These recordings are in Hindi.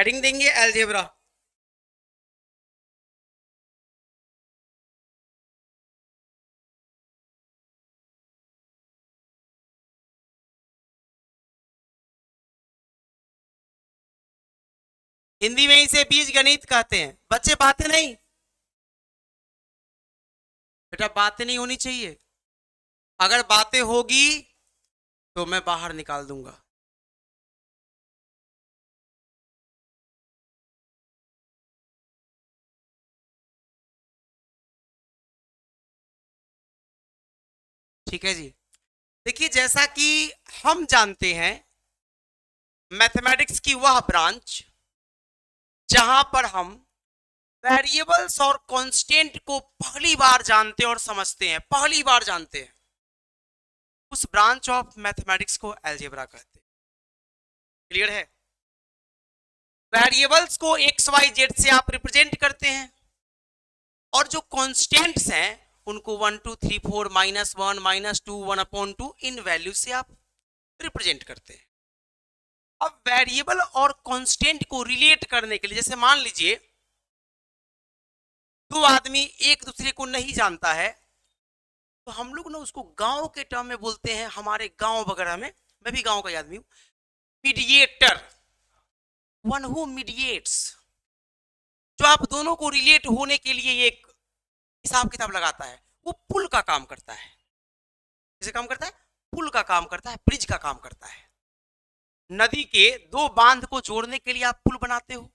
हेडिंग देंगे अलजेब्रा। हिंदी में इसे बीज गणित कहते हैं। बच्चे बातें नहीं, बेटा बातें नहीं होनी चाहिए। अगर बातें होगी तो मैं बाहर निकाल दूंगा। ठीक है जी। देखिए जैसा कि हम जानते हैं, मैथमेटिक्स की वह ब्रांच जहां पर हम वेरिएबल्स और कांस्टेंट को पहली बार जानते और समझते हैं, पहली बार जानते हैं, उस ब्रांच ऑफ मैथमेटिक्स को अलजेब्रा कहते हैं। क्लियर है? वेरिएबल्स को एक्स वाई जेड से आप रिप्रेजेंट करते हैं और जो कांस्टेंट्स हैं उनको 1 2 3 4 -1 -2 1/2 इन वैल्यू से आप रिप्रेजेंट करते हैं। अब वेरिएबल और कांस्टेंट को रिलेट करने के लिए, जैसे मान लीजिए दो आदमी एक दूसरे को नहीं जानता है, तो हम लोग ना उसको गांव के टर्म में बोलते हैं। हमारे गांव वगैरह में, मैं भी गांव का आदमी हूं, मीडिएटर, वन हु मीडिएट्स, जो आप दोनों को रिलेट होने के लिए एक हिसाब किताब लगाता है, वो पुल का काम करता है। किसे काम करता है? पुल का काम करता है, ब्रिज का काम करता है। नदी के दो बांध को जोड़ने के लिए आप पुल बनाते हो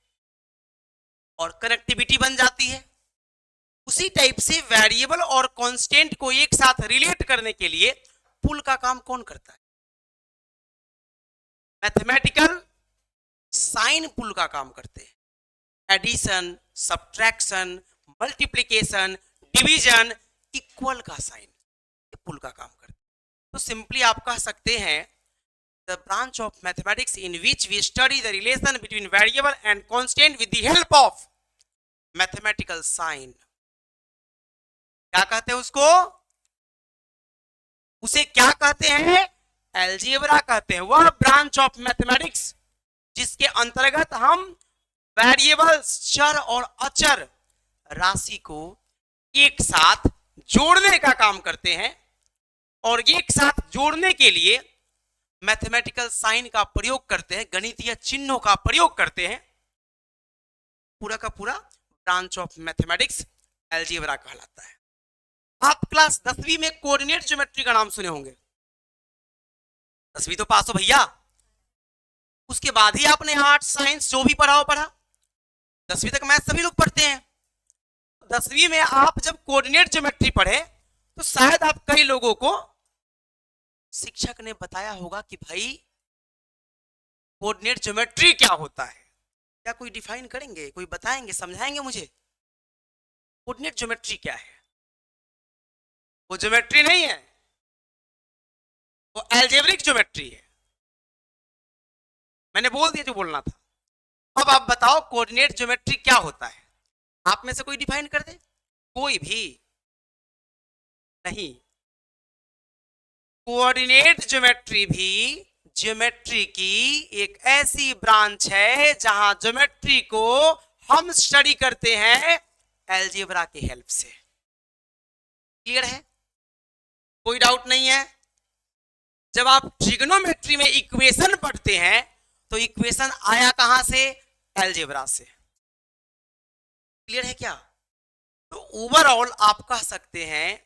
और कनेक्टिविटी बन जाती है। उसी टाइप से वेरिएबल और कांस्टेंट को एक साथ रिलेट करने के लिए पुल का काम कौन करता है? मैथमेटिकल साइन पुल का काम करते हैं। Addition, subtraction, multiplication, division, equal का साइन, ये पुल का काम करते हैं। तो सिंपली आप कह सकते हैं the branch of mathematics in which we study the relation between variable and constant with the help of mathematical sign। क्या कहते हैं उसको? उसे क्या कहते हैं? अलजेब्रा कहते हैं। वह ब्रांच ऑफ मैथमेटिक्स जिसके अंतर्गत हम वेरिएबल्स, चर और अचर राशि को एक साथ जोड़ने का काम करते हैं और एक साथ जोड़ने के लिए मैथमेटिकल साइन का प्रयोग करते हैं, गणितीय चिन्हों का प्रयोग करते हैं। पूरा का पूरा ब्रांच ऑफ मैथमेटिक्स अलजेब्रा कहलाता है। आप क्लास 10वीं में कोऑर्डिनेट ज्योमेट्री का नाम सुने होंगे। 10वीं तो पास हो भैया। उसके बाद ही आपने आर्ट साइंस जो भी पढ़ा हो पढ़ा। 10वीं तक मैथ सभी लोग पढ़ते हैं। 10वीं में आप जब कोऑर्डिनेट ज्योमेट्री पढ़े तो शायद आप कई लोगों को शिक्षक ने बताया होगा कि भाई कोऑर्डिनेट ज्योमेट्री क्या होता है। क्या कोई डिफाइन करेंगे, कोई बताएंगे, समझाएंगे मुझे कोऑर्डिनेट ज्योमेट्री क्या है? वो ज्योमेट्री नहीं है, वो अलजेब्रिक ज्योमेट्री है। मैंने बोल दिया जो बोलना था। अब आप बताओ कोऑर्डिनेट ज्योमेट्री क्या होता है? आप में से कोई डिफाइन कर दे। कोई भी नहीं। कोऑर्डिनेट ज्योमेट्री भी ज्योमेट्री की एक ऐसी ब्रांच है जहां ज्योमेट्री को हम स्टडी करते हैं अलजेब्रा की हेल्प से। क्लियर है? कोई डाउट नहीं है? जब आप ट्रिग्नोमेट्री में इक्वेशन पढ़ते हैं तो इक्वेशन आया कहां से? अलजेब्रा से। क्लियर है क्या? तो ओवरऑल आप कह सकते हैं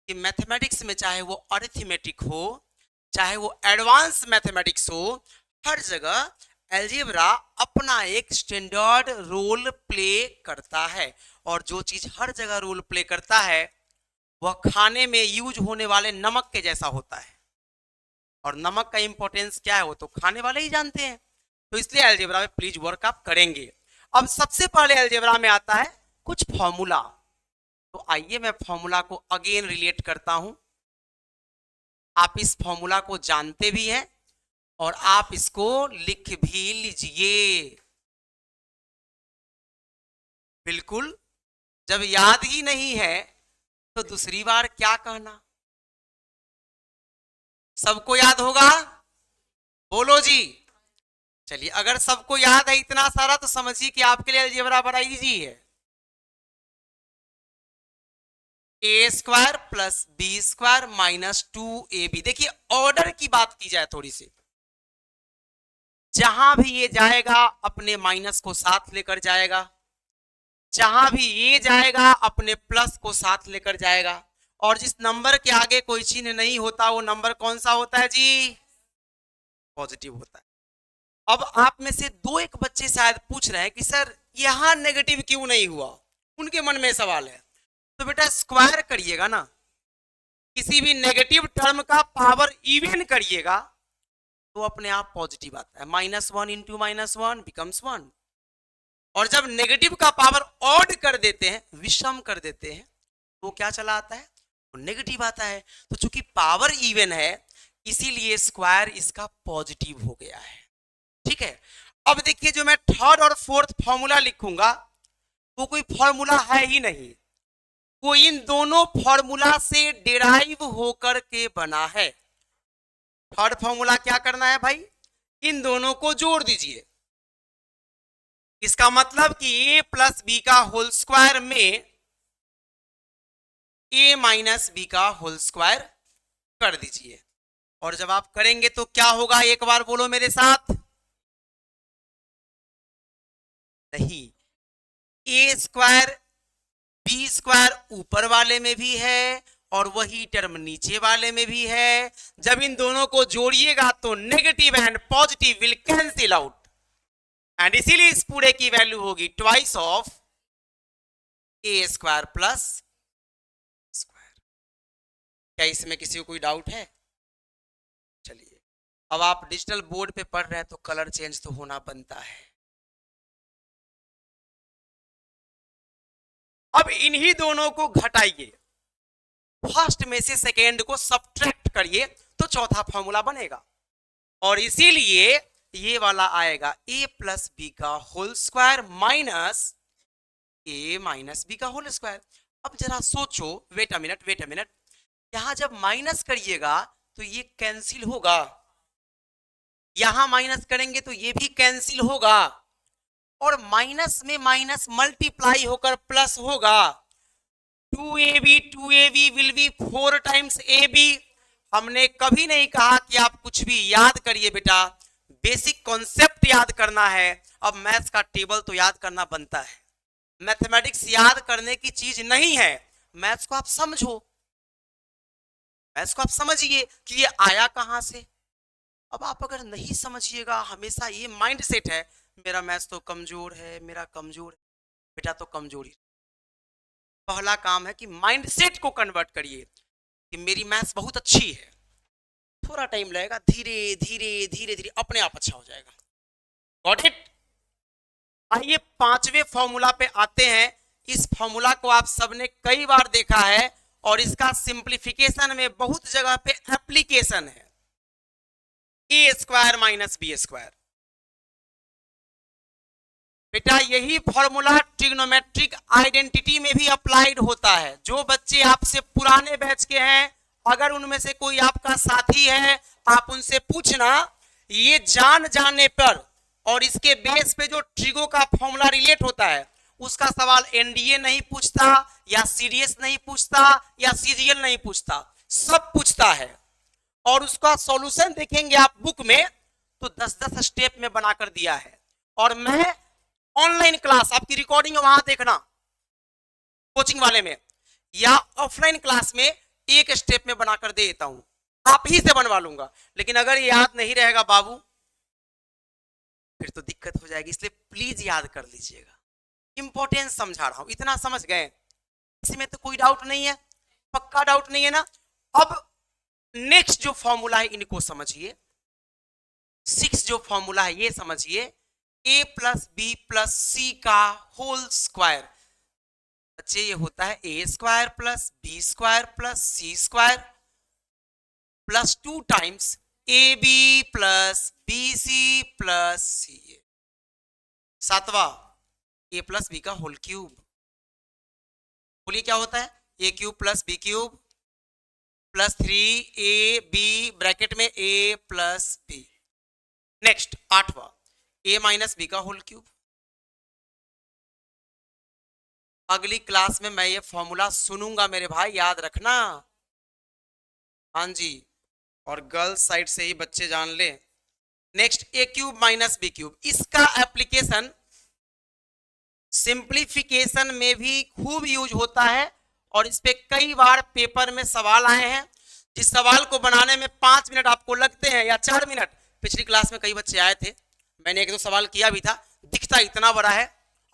कि मैथमेटिक्स में चाहे वो अरिथमेटिक हो, चाहे वो एडवांस मैथमेटिक्स हो, हर जगह अलजेब्रा अपना एक स्टैंडर्ड रोल प्ले करता है। और जो चीज हर जगह रोल प्ले करता है वह खाने में यूज होने वाले नमक के जैसा होता है। और नमक का इंपॉर्टेंस क्या है वो तो खाने वाले ही जानते हैं। तो इसलिए अलजेब्रा में प्लीज वर्क आप करेंगे। अब सबसे पहले अलजेब्रा में आता है कुछ फॉर्मूला। तो आइए मैं फॉर्मूला को अगेन रिलेट करता हूं। आप इस फॉर्मूला को जानते भी हैं और आप इसको लिख भी लीजिए। बिल्कुल, जब याद ही नहीं है तो दूसरी बार क्या कहना। सबको याद होगा? बोलो जी। चलिए, अगर सबको याद है इतना सारा तो समझिए कि आपके लिए अलजेब्रा बड़ा इजी है। A square plus b square minus 2ab। देखिए ऑर्डर की बात की जाए थोड़ी सी, जहां भी ये जाएगा अपने माइनस को साथ लेकर जाएगा, जहां भी ये जाएगा अपने प्लस को साथ लेकर जाएगा, और जिस नंबर के आगे कोई चिन्ह नहीं होता वो नंबर कौन सा होता है जी? पॉजिटिव होता है। अब आप में से दो एक बच्चे शायद पूछ रहे हैं कि सर यहां नेगेटिव क्यों नहीं हुआ, उनके मन में सवाल है। तो बेटा स्क्वायर करिएगा ना, किसी भी नेगेटिव टर्म का पावर इवन करिएगा तो अपने आप पॉजिटिव आता है। -1 इंटू -1 बिकम्स 1। और जब नेगेटिव का पावर ऑड कर देते हैं, विषम कर देते हैं, तो क्या चला आता है? तो नेगेटिव आता है। तो चूंकि पावर इवन है इसीलिए स्क्वायर इसका पॉजिटिव हो गया है। ठीक है, अब देखिए जो मैं थर्ड और फोर्थ फॉर्मूला लिखूंगा वो कोई फॉर्मूला है ही नहीं, वो इन दोनों फॉर्मूला से डिराइव होकर के बना है। थर्ड फॉर्मूला क्या करना है भाई? इन दोनों को जोड़ दीजिए। इसका मतलब कि a प्लस बी का होल स्क्वायर में a माइनस बी का होल स्क्वायर कर दीजिए। और जब आप करेंगे तो क्या होगा, एक बार बोलो मेरे साथ। नहीं, a स्क्वायर बी स्क्वायर ऊपर वाले में भी है और वही टर्म नीचे वाले में भी है। जब इन दोनों को जोड़िएगा तो negative and positive will cancel out, and इसीलिए इस पूरे की वैल्यू होगी twice of A square plus square. क्या इसमें किसी को कोई डाउट है? चलिए, अब आप डिजिटल बोर्ड पे पढ़ रहे हैं तो कलर चेंज तो होना बनता है। अब इन्हीं दोनों को घटाइए, फर्स्ट में से सेकेंड को सब्ट्रैक्ट करिए तो चौथा फॉर्मूला बनेगा, और इसीलिए ये वाला आएगा a प्लस बी का whole square minus a minus b का होल स्क्वायर। अब जरा सोचो, वेट अ मिनट, यहां जब माइनस करिएगा तो ये कैंसिल होगा, यहां माइनस करेंगे तो ये भी कैंसिल होगा, और माइनस में माइनस मल्टीप्लाई होकर प्लस होगा। 2ab will be 4 times ab। हमने कभी नहीं कहा कि आप कुछ भी याद करिए बेटा, बेसिक कॉन्सेप्ट याद करना है। अब मैथ्स का टेबल तो याद करना बनता है, मैथमेटिक्स याद करने की चीज नहीं है। मैथ्स को आप समझो, मैथ्स को आप समझिए कि ये आया कहां से। अब आप अगर नहीं समझिएगा, हमेशा ये माइंड सेट है मेरा मैथ्स तो कमजोर है, मेरा कमजोर है, बेटा तो कमजोरी। पहला काम है कि माइंड सेट को कन्वर्ट करिए कि मेरी मैथ्स बहुत अच्छी है। थोड़ा टाइम लगेगा, धीरे धीरे धीरे धीरे अपने आप अच्छा हो जाएगा। Got it? आइए पांचवें फॉर्मूला पे आते हैं। इस फॉर्मूला को आप सबने कई बार देखा है और इसका सिंप्लीफिकेशन में बहुत जगह पे एप्लीकेशन है। A square minus B square. बेटा यही फॉर्मूला ट्रिग्नोमेट्रिक आइडेंटिटी में भी अप्लाइड होता है। जो बच्चे आपसे पुराने बैच के हैं, अगर उनमें से कोई आपका साथी है, आप उनसे पूछना, ये जान जाने पर और इसके बेस पे जो ट्रिगो का फॉर्मूला रिलेट होता है उसका सवाल एनडीए नहीं पूछता, या सीडीएस नहीं पूछता, या सीजीएल नहीं पूछता, सब पूछता है। और उसका सॉल्यूशन देखेंगे आप बुक में तो 10-10 स्टेप में बनाकर दिया है। और मैं ऑनलाइन क्लास, आपकी रिकॉर्डिंग वहां देखना कोचिंग वाले में, या ऑफलाइन क्लास में एक स्टेप में बनाकर दे देता हूं, आप ही से बनवा लूंगा। लेकिन अगर याद नहीं रहेगा बाबू फिर तो दिक्कत हो जाएगी, इसलिए प्लीज याद कर लीजिएगा। इंपॉर्टेंस समझा रहा हूं, इतना समझ गए? इसमें तो कोई डाउट नहीं है, पक्का डाउट नहीं है ना? अब नेक्स्ट जो फॉर्मूला है इनको समझिए। 6 जो फॉर्मूला है ये समझिए, a plus b plus c का होल स्क्वायर। बच्चे ये होता है a square plus b square plus c square plus 2 times a b plus b c plus c a. सातवां a प्लस बी का होल क्यूब। बोलिए क्या होता है? a cube plus b cube plus 3ab bracket में a प्लस बी। नेक्स्ट 8वां ए माइनस बी का होल क्यूब। अगली क्लास में मैं ये फॉर्मूला सुनूंगा मेरे भाई, याद रखना। हाँ जी, और गर्ल्स साइड से ही बच्चे जान ले। नेक्स्ट, ए क्यूब माइनस बी क्यूब, इसका एप्लीकेशन सिंप्लीफिकेशन में भी खूब यूज होता है और इस पे कई बार पेपर में सवाल आए हैं। जिस सवाल को बनाने में 5 मिनट आपको लगते हैं या 4 मिनट, पिछली क्लास में कई बच्चे आए थे, मैंने 1-2 सवाल किया भी था, दिखता इतना बड़ा है,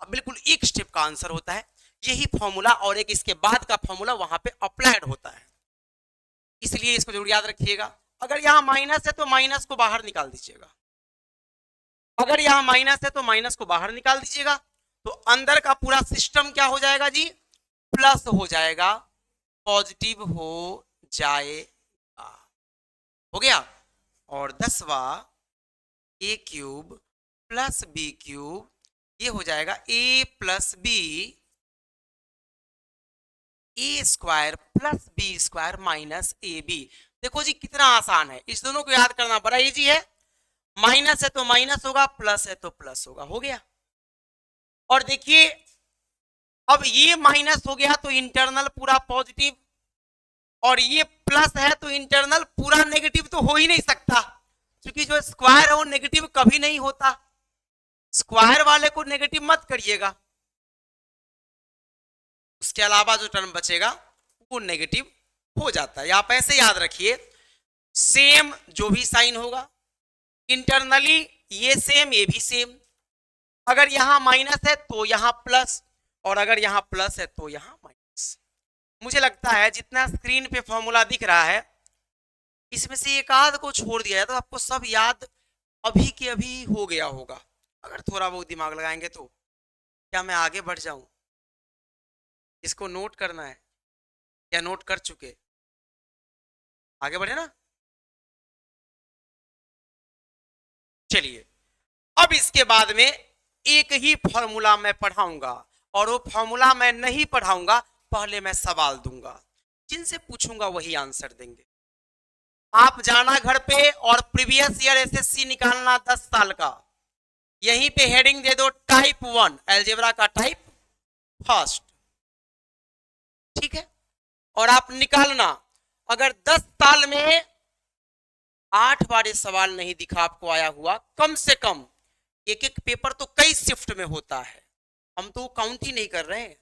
अब बिल्कुल एक स्टेप का आंसर होता है। यही फॉर्मूला और एक इसके बाद का फॉर्मूला वहां पे अप्लाइड होता है, इसलिए इसको जरूर याद रखिएगा। अगर यहां माइनस है तो माइनस को बाहर निकाल दीजिएगा, अगर यहां माइनस है तो माइनस को बाहर निकाल दीजिएगा, तो अंदर का पूरा सिस्टम क्या हो जाएगा जी, प्लस हो जाएगा, पॉजिटिव हो जाएगा। हो गया। और 10वां, a cube plus b cube, ये हो जाएगा a plus b, a square plus b square minus a b. देखो जी कितना आसान है, इस दोनों को याद करना बड़ा इजी है। माइनस है तो माइनस होगा, प्लस है तो प्लस होगा, हो गया। और देखिए अब ये माइनस हो गया तो इंटरनल पूरा पॉजिटिव, और ये प्लस है तो इंटरनल पूरा नेगेटिव तो हो ही नहीं सकता, क्योंकि जो स्क्वायर है वो नेगेटिव कभी नहीं होता। स्क्वायर वाले को नेगेटिव मत करिएगा, उसके अलावा जो टर्म बचेगा वो नेगेटिव हो जाता है। आप ऐसे याद रखिए, सेम जो भी साइन होगा इंटरनली ये सेम ये भी सेम, अगर यहां माइनस है तो यहां प्लस, और अगर यहां प्लस है तो यहां माइनस। मुझे लगता है जितना स्क्रीन पे फॉर्मूला दिख रहा है इसमें से एक आध को छोड़ दिया जाए तो आपको सब याद अभी के अभी हो गया होगा। अगर थोड़ा बहुत दिमाग लगाएंगे तो क्या मैं आगे बढ़ जाऊं? इसको नोट करना है या नोट कर चुके? आगे बढ़े ना। चलिए, अब इसके बाद में एक ही फॉर्मूला मैं पढ़ाऊंगा, और वो फॉर्मूला मैं नहीं पढ़ाऊंगा, पहले मैं सवाल दूंगा, जिनसे पूछूंगा वही आंसर देंगे। आप जाना घर पे और प्रीवियस ईयर एसएससी निकालना 10 साल का, यहीं पे हेडिंग दे दो टाइप 1 अलजेब्रा का टाइप फर्स्ट, ठीक है। और आप निकालना, अगर 10 साल में 8 बार ये सवाल नहीं दिखा आपको आया हुआ, कम से कम एक एक पेपर तो कई शिफ्ट में होता है, हम तो काउंट ही नहीं कर रहे हैं,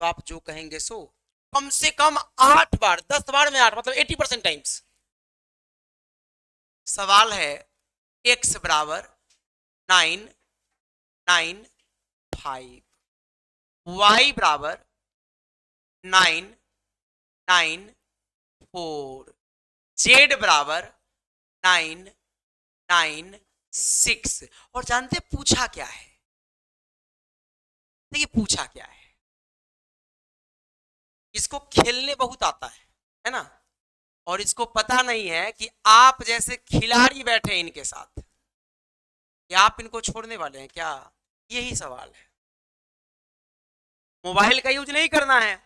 तो आप जो कहेंगे सो, कम से कम 8 बार, 10 बार में 8 मतलब 80% टाइम्स। सवाल है x बराबर 9 9 5, y बराबर 9 9 4, z बराबर 9 9 6। और जानते पूछा क्या है? देखिए पूछा क्या है, इसको खेलने बहुत आता है ना, और इसको पता नहीं है कि आप जैसे खिलाड़ी बैठे इनके साथ, कि आप इनको छोड़ने वाले हैं क्या? यही सवाल है। मोबाइल का यूज नहीं करना है।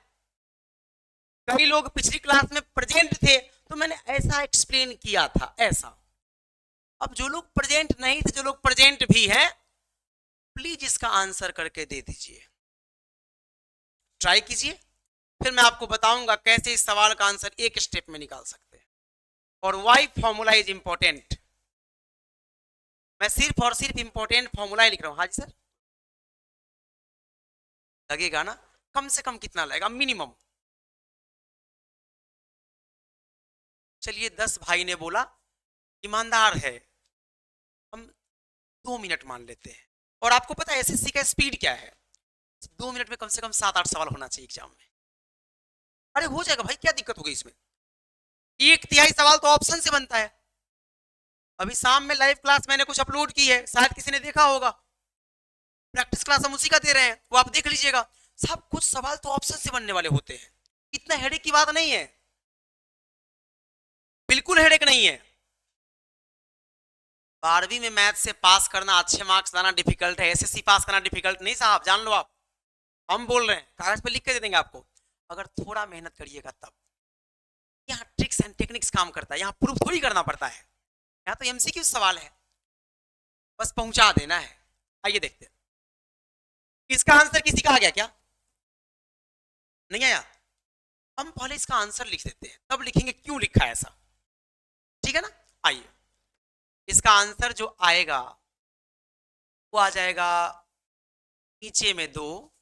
कई लोग पिछली क्लास में प्रेजेंट थे तो मैंने ऐसा एक्सप्लेन किया था, ऐसा। अब जो लोग प्रेजेंट नहीं थे, जो लोग प्रेजेंट भी हैं, प्लीज इसका आंसर करके दे दीजिए, ट्राई कीजिए, फिर मैं आपको बताऊंगा कैसे इस सवाल का आंसर एक स्टेप में निकाल सकते हैं। और वाई फॉर्मूला इज इंपॉर्टेंट, मैं सिर्फ और सिर्फ इंपॉर्टेंट फॉर्मूला ही लिख रहा हूं। हाँ जी सर, लगेगा ना? कम से कम कितना लगेगा? मिनिमम। चलिए 10 भाई ने बोला, ईमानदार है, हम 2 मिनट मान लेते हैं। और आपको पता है एसएससी का स्पीड क्या है? 2 मिनट में कम से कम 7-8 सवाल होना चाहिए एग्जाम में। अरे हो जाएगा भाई, क्या दिक्कत हो गई इसमें? 1/3 सवाल तो ऑप्शन से बनता है। अभी शाम में लाइव क्लास मैंने कुछ अपलोड की है, शायद किसी ने देखा होगा, प्रैक्टिस क्लास हम उसी का दे रहे हैं, वो आप देख लीजिएगा। सब कुछ सवाल तो ऑप्शन से बनने वाले होते हैं, इतना हेडेक की बात नहीं है, बिल्कुल हेडेक नहीं है। 12वीं में मैथ से पास करना, अच्छे मार्क्स लाना डिफिकल्ट है, एसएससी पास करना डिफिकल्ट नहीं साहब, जान लो आप। हम बोल रहे हैं, कागज पे लिख के दे देंगे आपको, अगर थोड़ा मेहनत करिएगा तब। यहाँ ट्रिक्स एंड टेक्निक्स काम करता है, यहाँ प्रूफ थोड़ी करना पड़ता है, यहाँ तो एमसीक्यू सवाल है। बस पहुंचा देना है। आइए देखते हैं इसका आंसर किसी का आ गया क्या? नहीं आया? हम पहले इसका आंसर लिख देते हैं, तब लिखेंगे क्यों लिखा है ऐसा, ठीक है ना। आइए इसका आंसर जो आएगा वो आ जाएगा नीचे में 2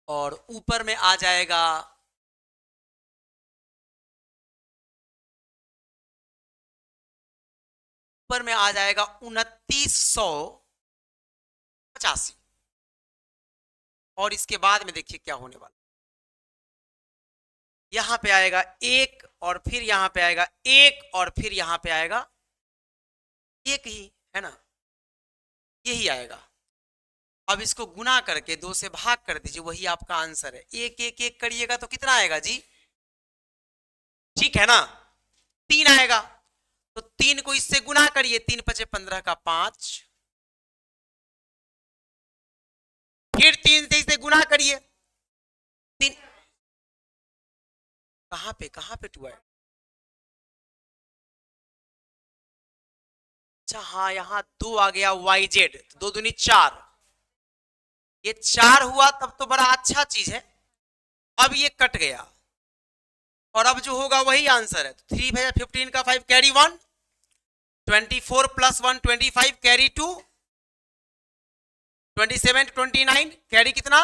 और ऊपर में आ जाएगा ऊपर में आ जाएगा 2985 और इसके बाद में देखिए क्या होने वाला, यहां पे आएगा 1 और फिर यहां पे आएगा 1 और फिर यहां पे आएगा 1 ही, है ना, यही आएगा। अब इसको गुना करके 2 से भाग कर दीजिए, वही आपका आंसर है। 1 1 1 करिएगा तो कितना आएगा जी? ठीक है ना, 3 आएगा। तो 3 को इससे गुना करिए, 3 पचे 15 का 5, फिर 3 से इसे गुना करिए, 3 कहां पे 2 है? अच्छा हाँ, यहां 2 आ गया YZ, 2 दूनी 4, ये 4 हुआ तब तो बड़ा अच्छा चीज है। अब ये कट गया और अब जो होगा वही आंसर है। 3 भेजा 15 का 5 कैरी 1, 24 प्लस 1 25 कैरी 2, 27 29 कैरी कितना,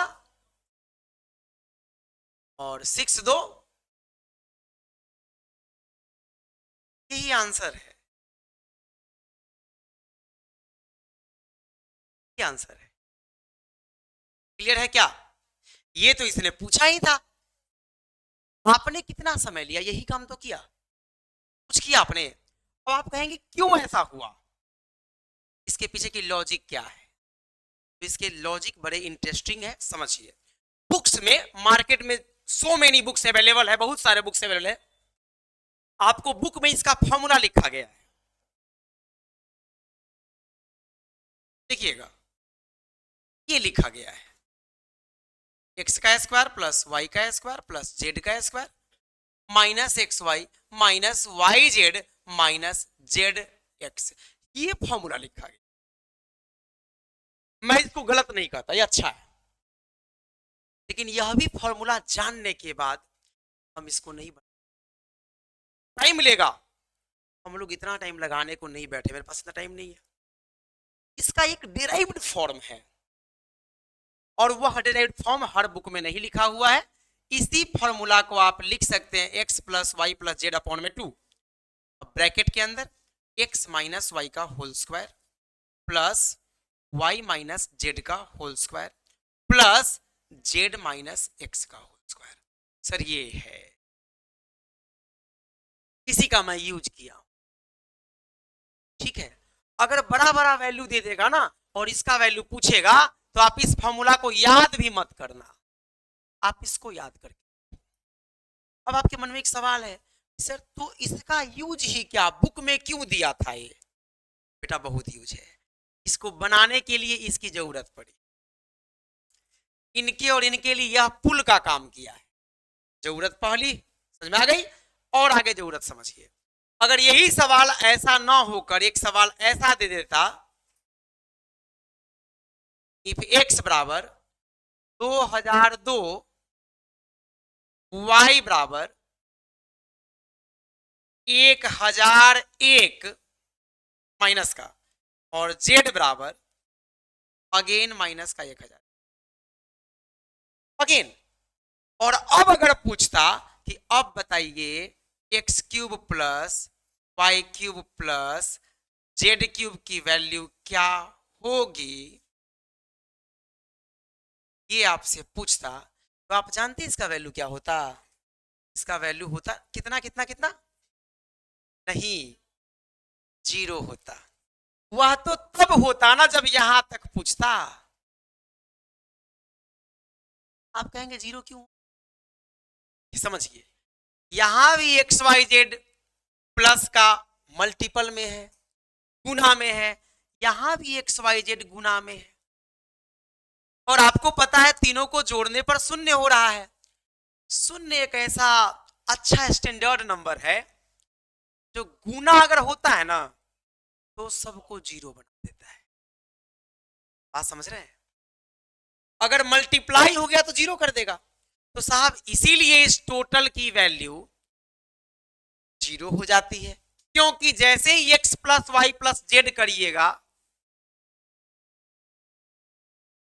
और 6 2, यही आंसर है, ये आंसर है। क्लियर है क्या? ये तो इसने पूछा ही था, आपने कितना समय लिया, यही काम तो किया, कुछ किया आपने। अब आप कहेंगे क्यों ऐसा हुआ, इसके पीछे की लॉजिक क्या है? तो इसके लॉजिक बड़े इंटरेस्टिंग है, समझिए। बुक्स में, मार्केट में सो मेनी बुक्स अवेलेबल है, बहुत सारे बुक्स अवेलेबल है, आपको बुक में इसका फॉर्मूला लिखा गया है, देखिएगा ये लिखा गया है, एक्स का स्क्वायर प्लस वाई का स्क्वायर प्लस जेड का square minus x y minus y z minus z x, ये फॉर्मूला लिखा गया। मैं इसको गलत नहीं कहता, ये अच्छा है, लेकिन यह भी फॉर्मूला जानने के बाद हम इसको नहीं बना, टाइम मिलेगा, हम लोग इतना टाइम लगाने को नहीं बैठे, मेरे पास इतना टाइम नहीं है। इसका एक डिराइव्ड फॉर्म है और वह डिराइव्ड फॉर्म हर बुक में नहीं लिखा हुआ है। इसी फॉर्मूला को आप लिख सकते हैं x plus y plus z upon में 2, ब्रैकेट के अंदर x माइनस वाई का whole square plus y minus z का whole square plus z minus x का होल स्क्वायर। सर ये है, इसी का मैं यूज किया, ठीक है। अगर बड़ा बड़ा वैल्यू दे देगा ना और इसका वैल्यू पूछेगा तो आप इस फॉर्मूला को याद भी मत करना, आप इसको याद करके। अब आपके मन में एक सवाल है, सर तो इसका यूज ही क्या, बुक में क्यों दिया था ये? बेटा बहुत यूज है, इसको बनाने के लिए इसकी जरूरत पड़ी, इनके और इनके लिए यह पुल का काम किया है। जरूरत पहली समझ में आ गई, और आगे जरूरत समझिए। अगर यही सवाल ऐसा ना होकर एक सवाल ऐसा दे देता, इफ x बराबर 2002 y बराबर 1001 माइनस का और z बराबर अगेन माइनस का 1000 अगेन, और अब अगर पूछता कि अब बताइए x cube plus y cube plus z cube की वैल्यू क्या होगी, ये आपसे पूछता, तो आप जानते हैं इसका वैल्यू क्या होता? इसका वैल्यू होता कितना कितना कितना, नहीं 0 होता। वह तो तब होता ना जब यहां तक पूछता। आप कहेंगे 0 क्यों, समझिए, यहां भी एक्स वाई जेड प्लस का मल्टीपल में है, गुना में है, यहां भी एक्स वाई जेड गुना में है, और आपको पता है तीनों को जोड़ने पर शून्य हो रहा है। शून्य एक ऐसा अच्छा स्टैंडर्ड नंबर है जो गुना अगर होता है ना तो सबको जीरो बना देता है। बात समझ रहे हैं? अगर मल्टीप्लाई हो गया तो जीरो कर देगा। तो साहब इसीलिए इस टोटल की वैल्यू जीरो हो जाती है, क्योंकि जैसे ही x plus y plus z करिएगा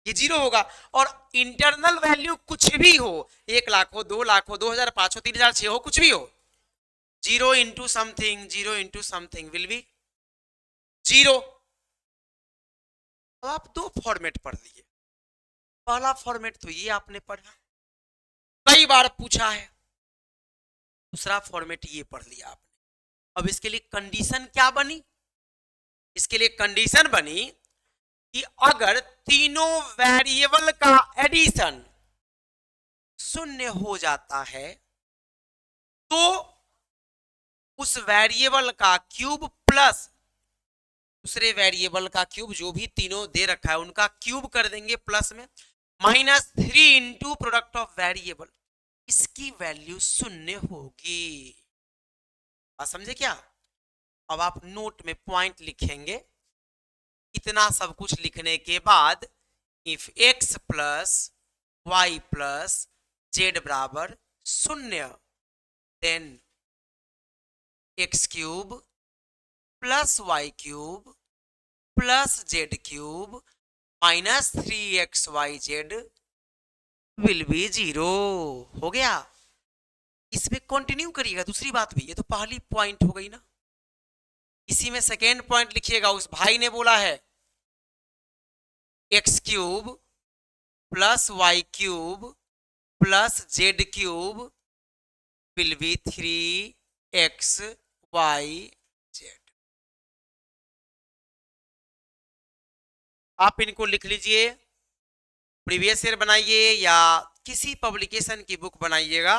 ये जीरो होगा। और इंटरनल वैल्यू कुछ भी हो, 1,00,000 हो, 2,00,000 हो, 2,005 हो, 3,006 हो, कुछ भी हो, zero into something will be zero. तो आप दो फॉर्मेट पढ़ लिए। पहला फॉर्मेट तो ये आपने पढ़ा, कई बार पूछा है। दूसरा फॉर्मेट ये पढ़ लिया आपने। अब इसके लिए कंडीशन क्या बनी? इसके लिए कंडीशन बनी कि अगर तीनों वेरिएबल का एडिशन शून्य हो जाता है तो उस वेरिएबल का क्यूब प्लस दूसरे वेरिएबल का क्यूब, जो भी तीनों दे रखा है उनका क्यूब कर देंगे प्लस में, -3 इंटू प्रोडक्ट ऑफ वेरिएबल, इसकी वैल्यू शून्य होगी। आप समझे क्या? अब आप नोट में पॉइंट लिखेंगे। इतना सब कुछ लिखने के बाद if x plus y plus z बराबर शून्य, then x cube plus y cube plus z cube -3xyz will be zero. हो गया। इसमें कंटिन्यू करिएगा। दूसरी बात भी, ये तो पहली पॉइंट हो गई ना, इसी में सेकेंड पॉइंट लिखिएगा। उस भाई ने बोला है x cube plus y cube plus z cube will be 3xyz। आप इनको लिख लीजिए, प्रीवियस ईयर बनाइए या किसी पब्लिकेशन की बुक बनाइएगा।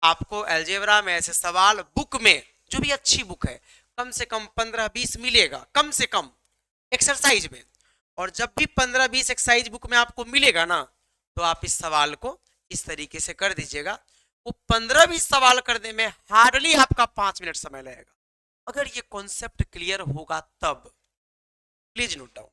आपको अलजेब्रा में ऐसे सवाल बुक में, जो भी अच्छी बुक है, कम से कम 15-20 मिलेगा, कम से कम एक्सरसाइज में। और जब भी 15-20 एक्सरसाइज बुक में आपको मिलेगा ना, तो आप इस सवाल को इस तरीके से कर दीजिएगा। वो 15-20 सवाल करने में हार्डली आपका 5 मिनट समय लगेगा, अगर ये कॉन्सेप्ट क्लियर होगा तब। Please note down.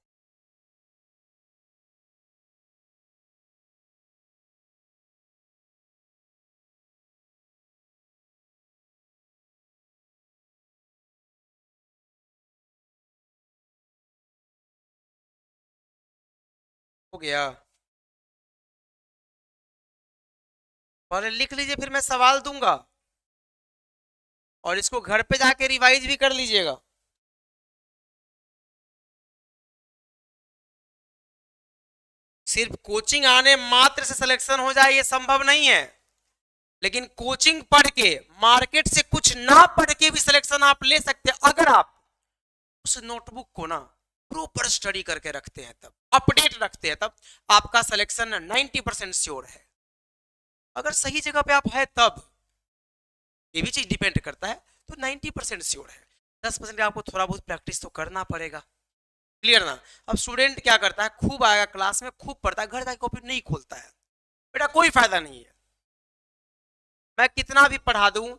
हो गया? पहले लिख लीजिए, फिर मैं सवाल दूंगा और इसको घर पे जाके रिवाइज भी कर लीजिएगा। सिर्फ कोचिंग आने मात्र से सिलेक्शन हो जाए ये संभव नहीं है, लेकिन कोचिंग पढ़ के, मार्केट से कुछ ना पढ़ के भी सिलेक्शन आप ले सकते हैं, अगर आप उस नोटबुक को ना प्रॉपर स्टडी करके रखते हैं, तब अपडेट रखते हैं, तब आपका सिलेक्शन 90% श्योर है। अगर सही जगह पे आप है तब, ये भी चीज डिपेंड करता है, तो 90% श्योर है। 10% आपको थोड़ा बहुत प्रैक्टिस तो करना पड़ेगा। क्लियर ना? अब स्टूडेंट क्या करता है, खूब आएगा क्लास में, खूब पढ़ता है, घर जाकर कॉपी नहीं खोलता है, बेटा कोई फायदा नहीं है। मैं कितना भी पढ़ा दूं,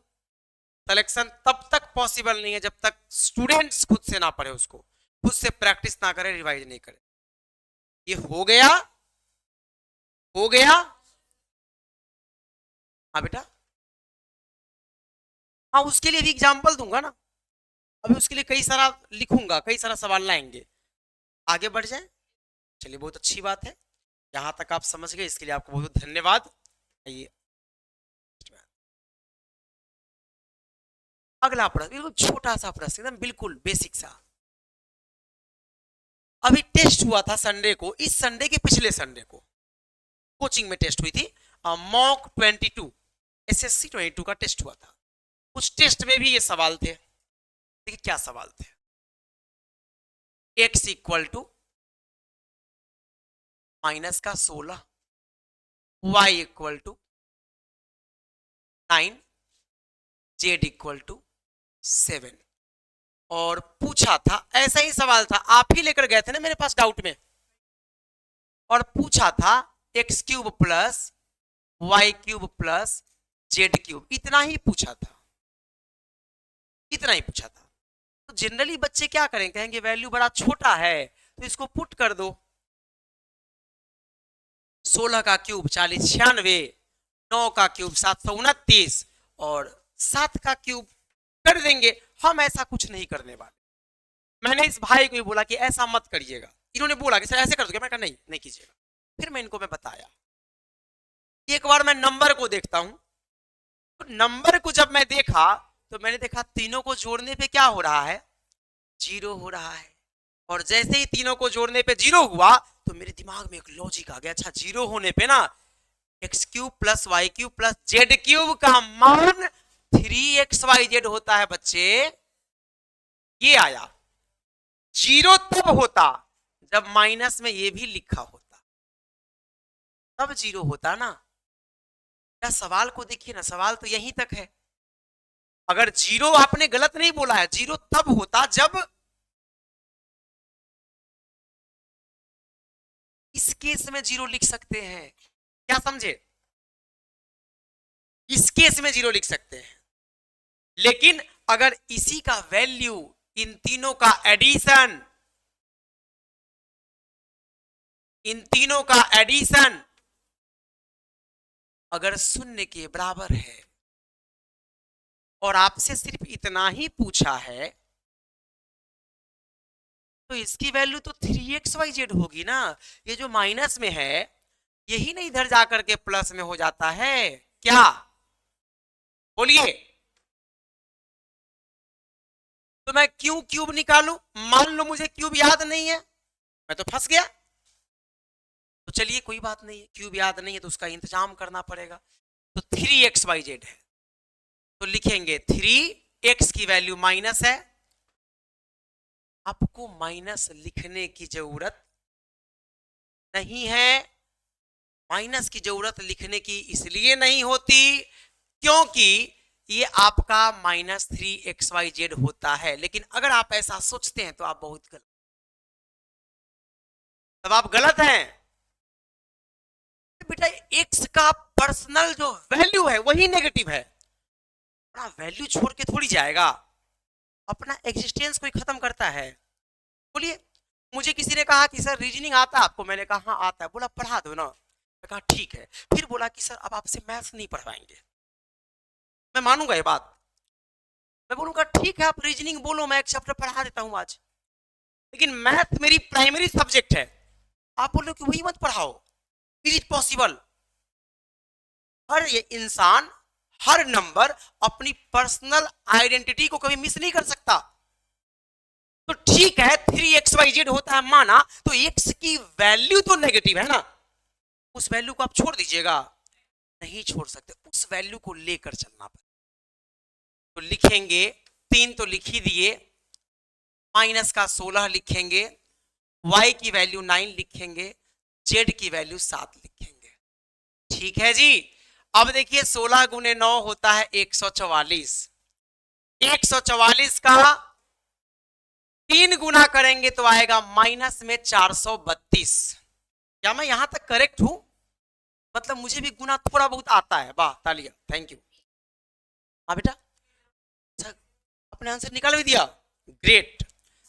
सिलेक्शन तब तक पॉसिबल नहीं है जब तक स्टूडेंट्स खुद से ना पढ़े, उसको खुद से प्रैक्टिस ना करे, रिवाइज नहीं करे। ये हो गया? हो गया? हाँ बेटा, हाँ उसके लिए भी एग्जाम्पल दूंगा ना, अभी उसके लिए कई सारा लिखूंगा, कई सारा सवाल लाएंगे। आगे बढ़ जाए। चलिए, बहुत अच्छी बात है, यहां तक आप समझ गए, इसके लिए आपको बहुत धन्यवाद। आइए अगला प्रश्न, बिल्कुल छोटा सा प्रश्न, एकदम बिल्कुल बेसिक सा। अभी टेस्ट हुआ था संडे को, इस संडे के पिछले संडे को कोचिंग में टेस्ट हुई थी, मॉक 22 एसएससी 22 का टेस्ट हुआ था। उस टेस्ट में भी ये सवाल थे। देखिए क्या सवाल थे। x equal to -16, y equal to 9, z equal to 7। और पूछा था, ऐसा ही सवाल था, आप ही लेकर गए थे ना मेरे पास डाउट में, और पूछा था x cube plus y cube plus z cube, इतना ही पूछा था, इतना ही पूछा था। तो जनरली बच्चे क्या करें, कहेंगे वैल्यू बड़ा छोटा है तो इसको पुट कर दो। 16 का क्यूब 4096, 9 का क्यूब 729 और 7 का क्यूब कर देंगे। हम ऐसा कुछ नहीं करने वाले। मैंने इस भाई को भी बोला कि ऐसा मत करिएगा, इन्होंने बोला कि सर ऐसे कर दोगे, मैं कहा नहीं नहीं कीजिएगा। फिर मैं इनको बताया, एक बार मैं नंबर को देखता हूं, तो नंबर को जब मैं देखा तो मैंने देखा तीनों को जोड़ने पे क्या हो रहा है, 0 हो रहा है। और जैसे ही तीनों को जोड़ने पे 0 हुआ तो मेरे दिमाग में एक लॉजिक आ गया, अच्छा 0 होने पे ना x cube plus y cube plus z cube का मान 3xyz होता है बच्चे। ये आया। 0 तब होता जब माइनस में ये भी लिखा होता, तब 0 होता ना। क्या सवाल को देखिए ना, सवाल तो यहीं तक है। अगर 0 आपने गलत नहीं बोला है, 0 तब होता जब इस केस में 0 लिख सकते हैं, क्या समझे, इस केस में 0 लिख सकते हैं। लेकिन अगर इसी का वैल्यू, इन तीनों का एडिशन, इन तीनों का एडिशन अगर 0 के बराबर है और आपसे सिर्फ इतना ही पूछा है, तो इसकी वैल्यू तो 3xyz होगी ना। ये जो माइनस में है यही नहीं इधर जाकर के प्लस में हो जाता है क्या, बोलिए। तो मैं क्यों क्यूब निकालूं, मान लो मुझे क्यूब याद नहीं है, मैं तो फंस गया। तो चलिए कोई बात नहीं है, क्यूब याद नहीं है तो उसका इंतजाम करना पड़ेगा। तो 3xyz है तो लिखेंगे 3x की वैल्यू माइनस है। आपको माइनस लिखने की जरूरत नहीं है। माइनस की जरूरत लिखने की इसलिए नहीं होती क्योंकि ये आपका -3xyz होता है। लेकिन अगर आप ऐसा सोचते हैं तो आप बहुत गलत, तब आप गलत हैं। बेटा x का पर्सनल जो वैल्यू है वही नेगेटिव है, अपना वैल्यू छोड़ के थोड़ी जाएगा, अपना एग्जिस्टेंस कोई खत्म करता है। बोलिए, मुझे किसी ने कहा कि सर रीजनिंग आता है आपको, मैंने कहा हाँ आता है, बोला पढ़ा दो ना, मैं कहा ठीक है। फिर बोला कि सर अब आपसे मैथ्स नहीं पढ़वाएंगे, मैं मानूंगा ये बात, मैं बोलूंगा ठीक है आप रीजनिंग बोलो, मैं एक चैप्टर पढ़ा देता हूं आज, लेकिन मैथ मेरी प्राइमरी सब्जेक्ट है। आप बोलो कि वही मत पढ़ाओ, इज इट पॉसिबल। हर ये इंसान, हर नंबर अपनी पर्सनल आइडेंटिटी को कभी मिस नहीं कर सकता। तो ठीक है 3xyz होता है माना, तो x की वैल्यू तो नेगेटिव है ना, उस वैल्यू को आप छोड़ दीजिएगा, नहीं छोड़ सकते, उस वैल्यू को लेकर चलना पड़ेगा। तो लिखेंगे 3 तो लिख ही दिए, माइनस का 16 लिखेंगे, y की वैल्यू 9 लिखेंगे, z की वैल्यू 7 लिखेंगे। ठीक है जी। अब देखिए 16 गुने 9 होता है 144, 144 का 3 गुना करेंगे तो आएगा माइनस में 432। क्या मैं यहां तक करेक्ट हूं, मतलब मुझे भी गुना थोड़ा बहुत आता है, वाह तालियां, थैंक यू। हाँ बेटा, अच्छा अपने आंसर निकाल भी दिया, ग्रेट।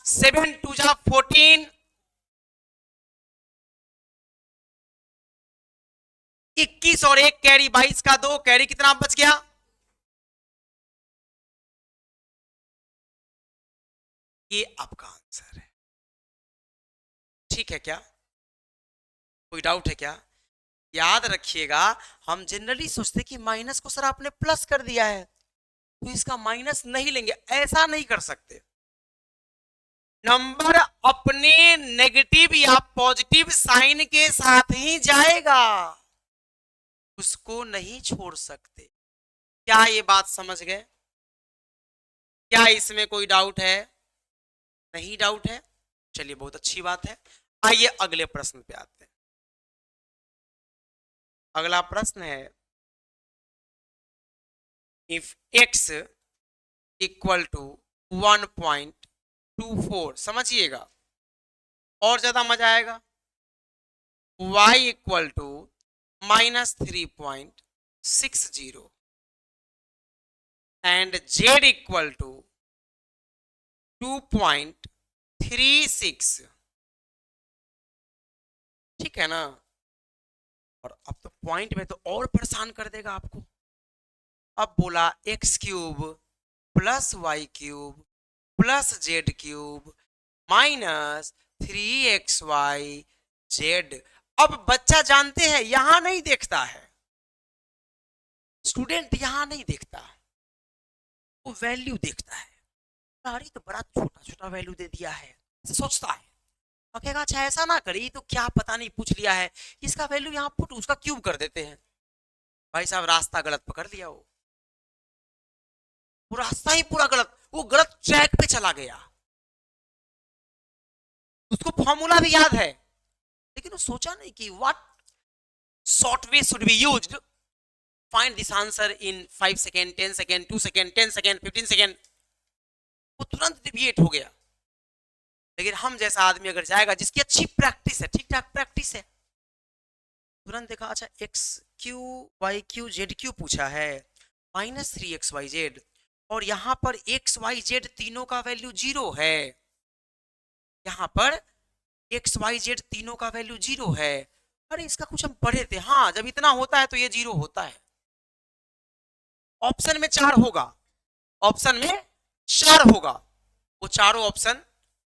7 2 जा 14, 21 और 1 कैरी 22 का 2 कैरी, कितना बच गया, ये आपका आंसर है। ठीक है क्या, कोई डाउट है क्या। याद रखिएगा, हम जनरली सोचते कि माइनस को सर आपने प्लस कर दिया है तो इसका माइनस नहीं लेंगे, ऐसा नहीं कर सकते। नंबर अपने नेगेटिव या पॉजिटिव साइन के साथ ही जाएगा, उसको नहीं छोड़ सकते। क्या ये बात समझ गए, क्या इसमें कोई डाउट है, नहीं डाउट है, चलिए बहुत अच्छी बात है। आइए अगले प्रश्न पे आते हैं। अगला प्रश्न है, इफ x इक्वल टू 1.24, समझिएगा और ज्यादा मजा आएगा, y equal to -3.60 and z equal to 2.36, ठीक है ना। और अब तो पॉइंट में तो और परेशान कर देगा आपको। अब बोला x cube plus y cube plus z cube minus 3xy z। अब बच्चा जानते हैं यहां नहीं देखता है, स्टूडेंट यहां नहीं देखता, वो वैल्यू देखता है। अरे तो बड़ा छोटा छोटा वैल्यू दे दिया है, सोचता है और कहेगा अच्छा ऐसा ना करी तो क्या पता नहीं पूछ लिया है, इसका वैल्यू यहाँ पुट उसका क्यूब कर देते हैं। भाई साहब रास्ता गलत पकड़ लिया, वो रास्ता ही पूरा गलत, वो गलत ट्रैक पे चला गया। उसको फॉर्मूला भी याद है लेकिन वो सोचा नहीं कि what short way should be used, find this answer in 5 second 10 second 2 second 10 second 15 second, वो तुरंत डिविएट हो गया। लेकिन हम जैसा आदमी अगर जाएगा जिसकी अच्छी प्रैक्टिस है, ठीक ठाक प्रैक्टिस है, तुरंत देखा अच्छा x cube y cube z cube पूछा है माइनस 3xyz, और यहां पर xyz तीनों का वैल्यू 0 है, यहां पर xyz तीनों का वैल्यू 0 है। अरे इसका कुछ हम पढ़े थे, हाँ जब इतना होता है तो ये 0 होता है। ऑप्शन में 4 होगा, ऑप्शन में 4 होगा, वो चारों ऑप्शन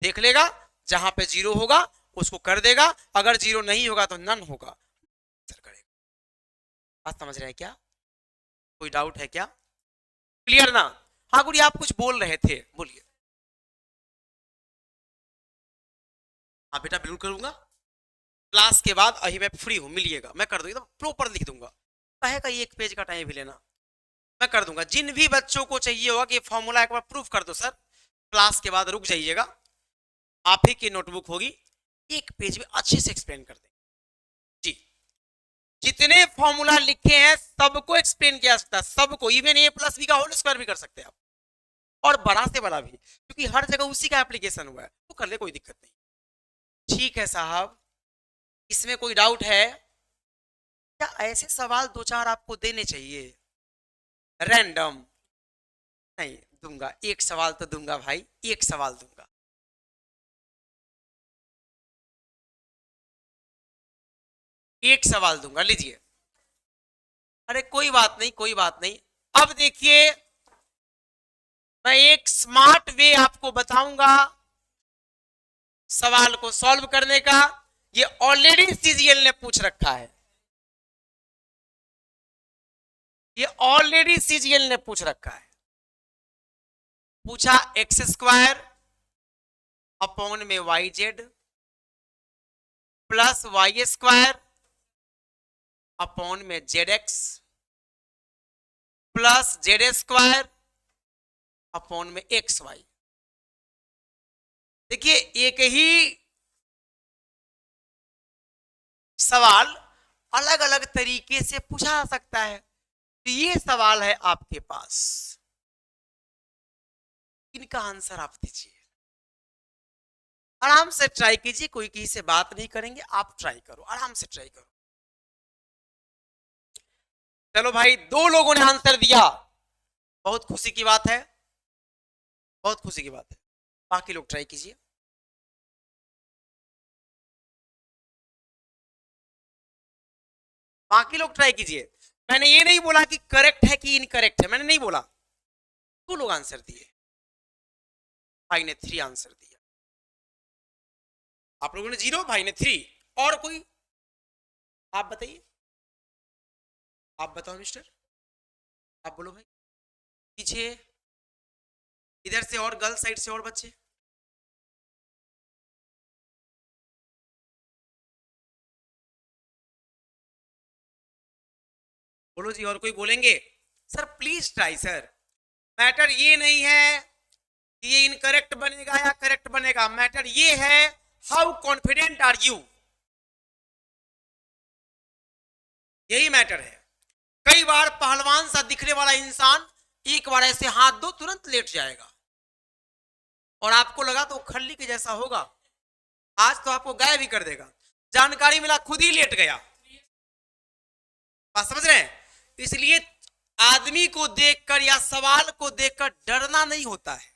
देख लेगा, जहां पे 0 होगा उसको कर देगा, अगर 0 नहीं होगा तो नन होगा, सर करेगा। बात समझ रहे हैं क्या? कोई डाउट है क्या? क्लियर ना? हाँ गुड़ी आप कुछ बोल रहे थे, बोलिए। हाँ बेटा बिल्कुल करूंगा, क्लास के बाद अभी मैं फ्री हूं, मिलिएगा, मैं कर दूंगा, प्रॉपर लिख दूंगा, कहेगा ये 1 पेज का टाइम भी लेना, मैं कर दूंगा। जिन भी बच्चों को चाहिए होगा कि फॉर्मूला एक बार प्रूफ कर दो सर, क्लास के बाद रुक जाइएगा, आप ही की नोटबुक होगी, 1 पेज में अच्छे से एक्सप्लेन कर देंगे जी। जितने फॉर्मूला लिखे हैं सबको एक्सप्लेन किया सकता है, सबको, इवन a प्लस बी का होल स्क्वायर भी कर सकते हैं आप, और बड़ा से बड़ा भी, क्योंकि हर जगह उसी का एप्लीकेशन हुआ है, तो कर ले कोई दिक्कत नहीं। ठीक है साहब, इसमें कोई डाउट है क्या? ऐसे सवाल 2-4 आपको देने चाहिए, रैंडम नहीं दूंगा, 1 सवाल तो दूंगा भाई, 1 सवाल दूंगा, 1 सवाल दूंगा, लीजिए। अरे कोई बात नहीं, कोई बात नहीं। अब देखिए मैं एक स्मार्ट वे आपको बताऊंगा सवाल को सॉल्व करने का, ये ऑलरेडी सीजीएल ने पूछ रखा है, ये ऑलरेडी सीजीएल ने पूछ रखा है। पूछा एक्स स्क्वायर अपॉन में y z plus y square upon में z x plus z square upon में एक्स वाई। देखिए एक ही सवाल अलग अलग तरीके से पूछा जा सकता है, तो ये सवाल है आपके पास, इनका आंसर आप दीजिए, आराम से ट्राई कीजिए, कोई किसी से बात नहीं करेंगे, आप ट्राई करो, आराम से ट्राई करो। चलो भाई 2 लोगों ने आंसर दिया, बहुत खुशी की बात है, बहुत खुशी की बात है, बाकी लोग ट्राई कीजिए। बाकी लोग ट्राई कीजिए, मैंने ये नहीं बोला कि करेक्ट है कि इनकरेक्ट है, मैंने नहीं बोला। 2 लोग आंसर दिए, भाई ने 3 आंसर दिया, आप लोगों ने 0, भाई ने 3, और कोई? आप बताइए, आप बताओ मिस्टर, आप बोलो भाई, पीछे इधर से और गर्ल्स साइड से और बच्चे, बोलो जी, और कोई बोलेंगे? Sir please try sir, matter ये नहीं है कि ये इनकरेक्ट बनेगा या करेक्ट बनेगा, मैटर ये है हाउ कॉन्फिडेंट आर यू, यही मैटर है। कई बार पहलवान सा दिखने वाला इंसान एक बार ऐसे हाथ दो तुरंत लेट जाएगा, और आपको लगा तो खल्ली के जैसा होगा, आज तो आपको गायब भी कर देगा, जानकारी मिला खुद ही लेट गया। बात समझ रहे हैं? इसलिए आदमी को देखकर या सवाल को देखकर डरना नहीं होता है,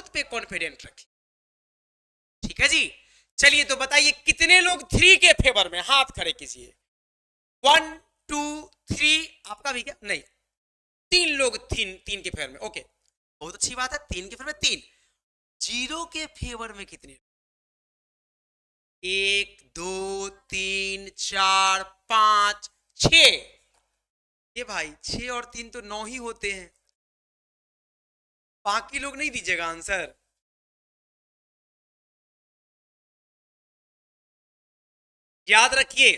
खुद पे कॉन्फिडेंट रखिए, ठीक है जी। चलिए तो बताइए कितने लोग 3 के फेवर में, हाथ खड़े कीजिए। 1 2 3, आपका भी क्या? नहीं, 3 लोग 3 के फेवर में, ओके, बहुत अच्छी बात है। 3 के फेवर में 3, 0 के फेवर में कितने? 1 2 3 4 5 6। ये भाई 6 और 3 तो 9 ही होते हैं, बाकी लोग नहीं दीजिएगा आंसर। याद रखिए,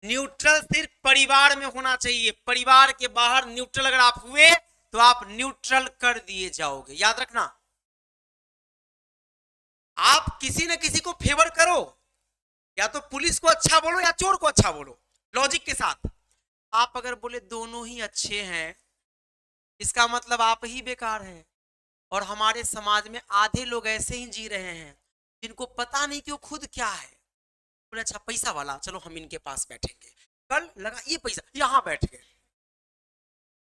न्यूट्रल सिर्फ परिवार में होना चाहिए, परिवार के बाहर न्यूट्रल अगर आप हुए तो आप न्यूट्रल कर दिए जाओगे, याद रखना। आप किसी न किसी को फेवर करो, या तो पुलिस को अच्छा बोलो या चोर को अच्छा बोलो, लॉजिक के साथ। आप अगर बोले दोनों ही अच्छे हैं, इसका मतलब आप ही बेकार हैं। और हमारे समाज में आधे लोग ऐसे ही जी रहे हैं जिनको पता नहीं कि वो खुद क्या है। बोले अच्छा पैसा वाला, चलो हम इनके पास बैठेंगे, कल लगा ये पैसा, यहां बैठ गए।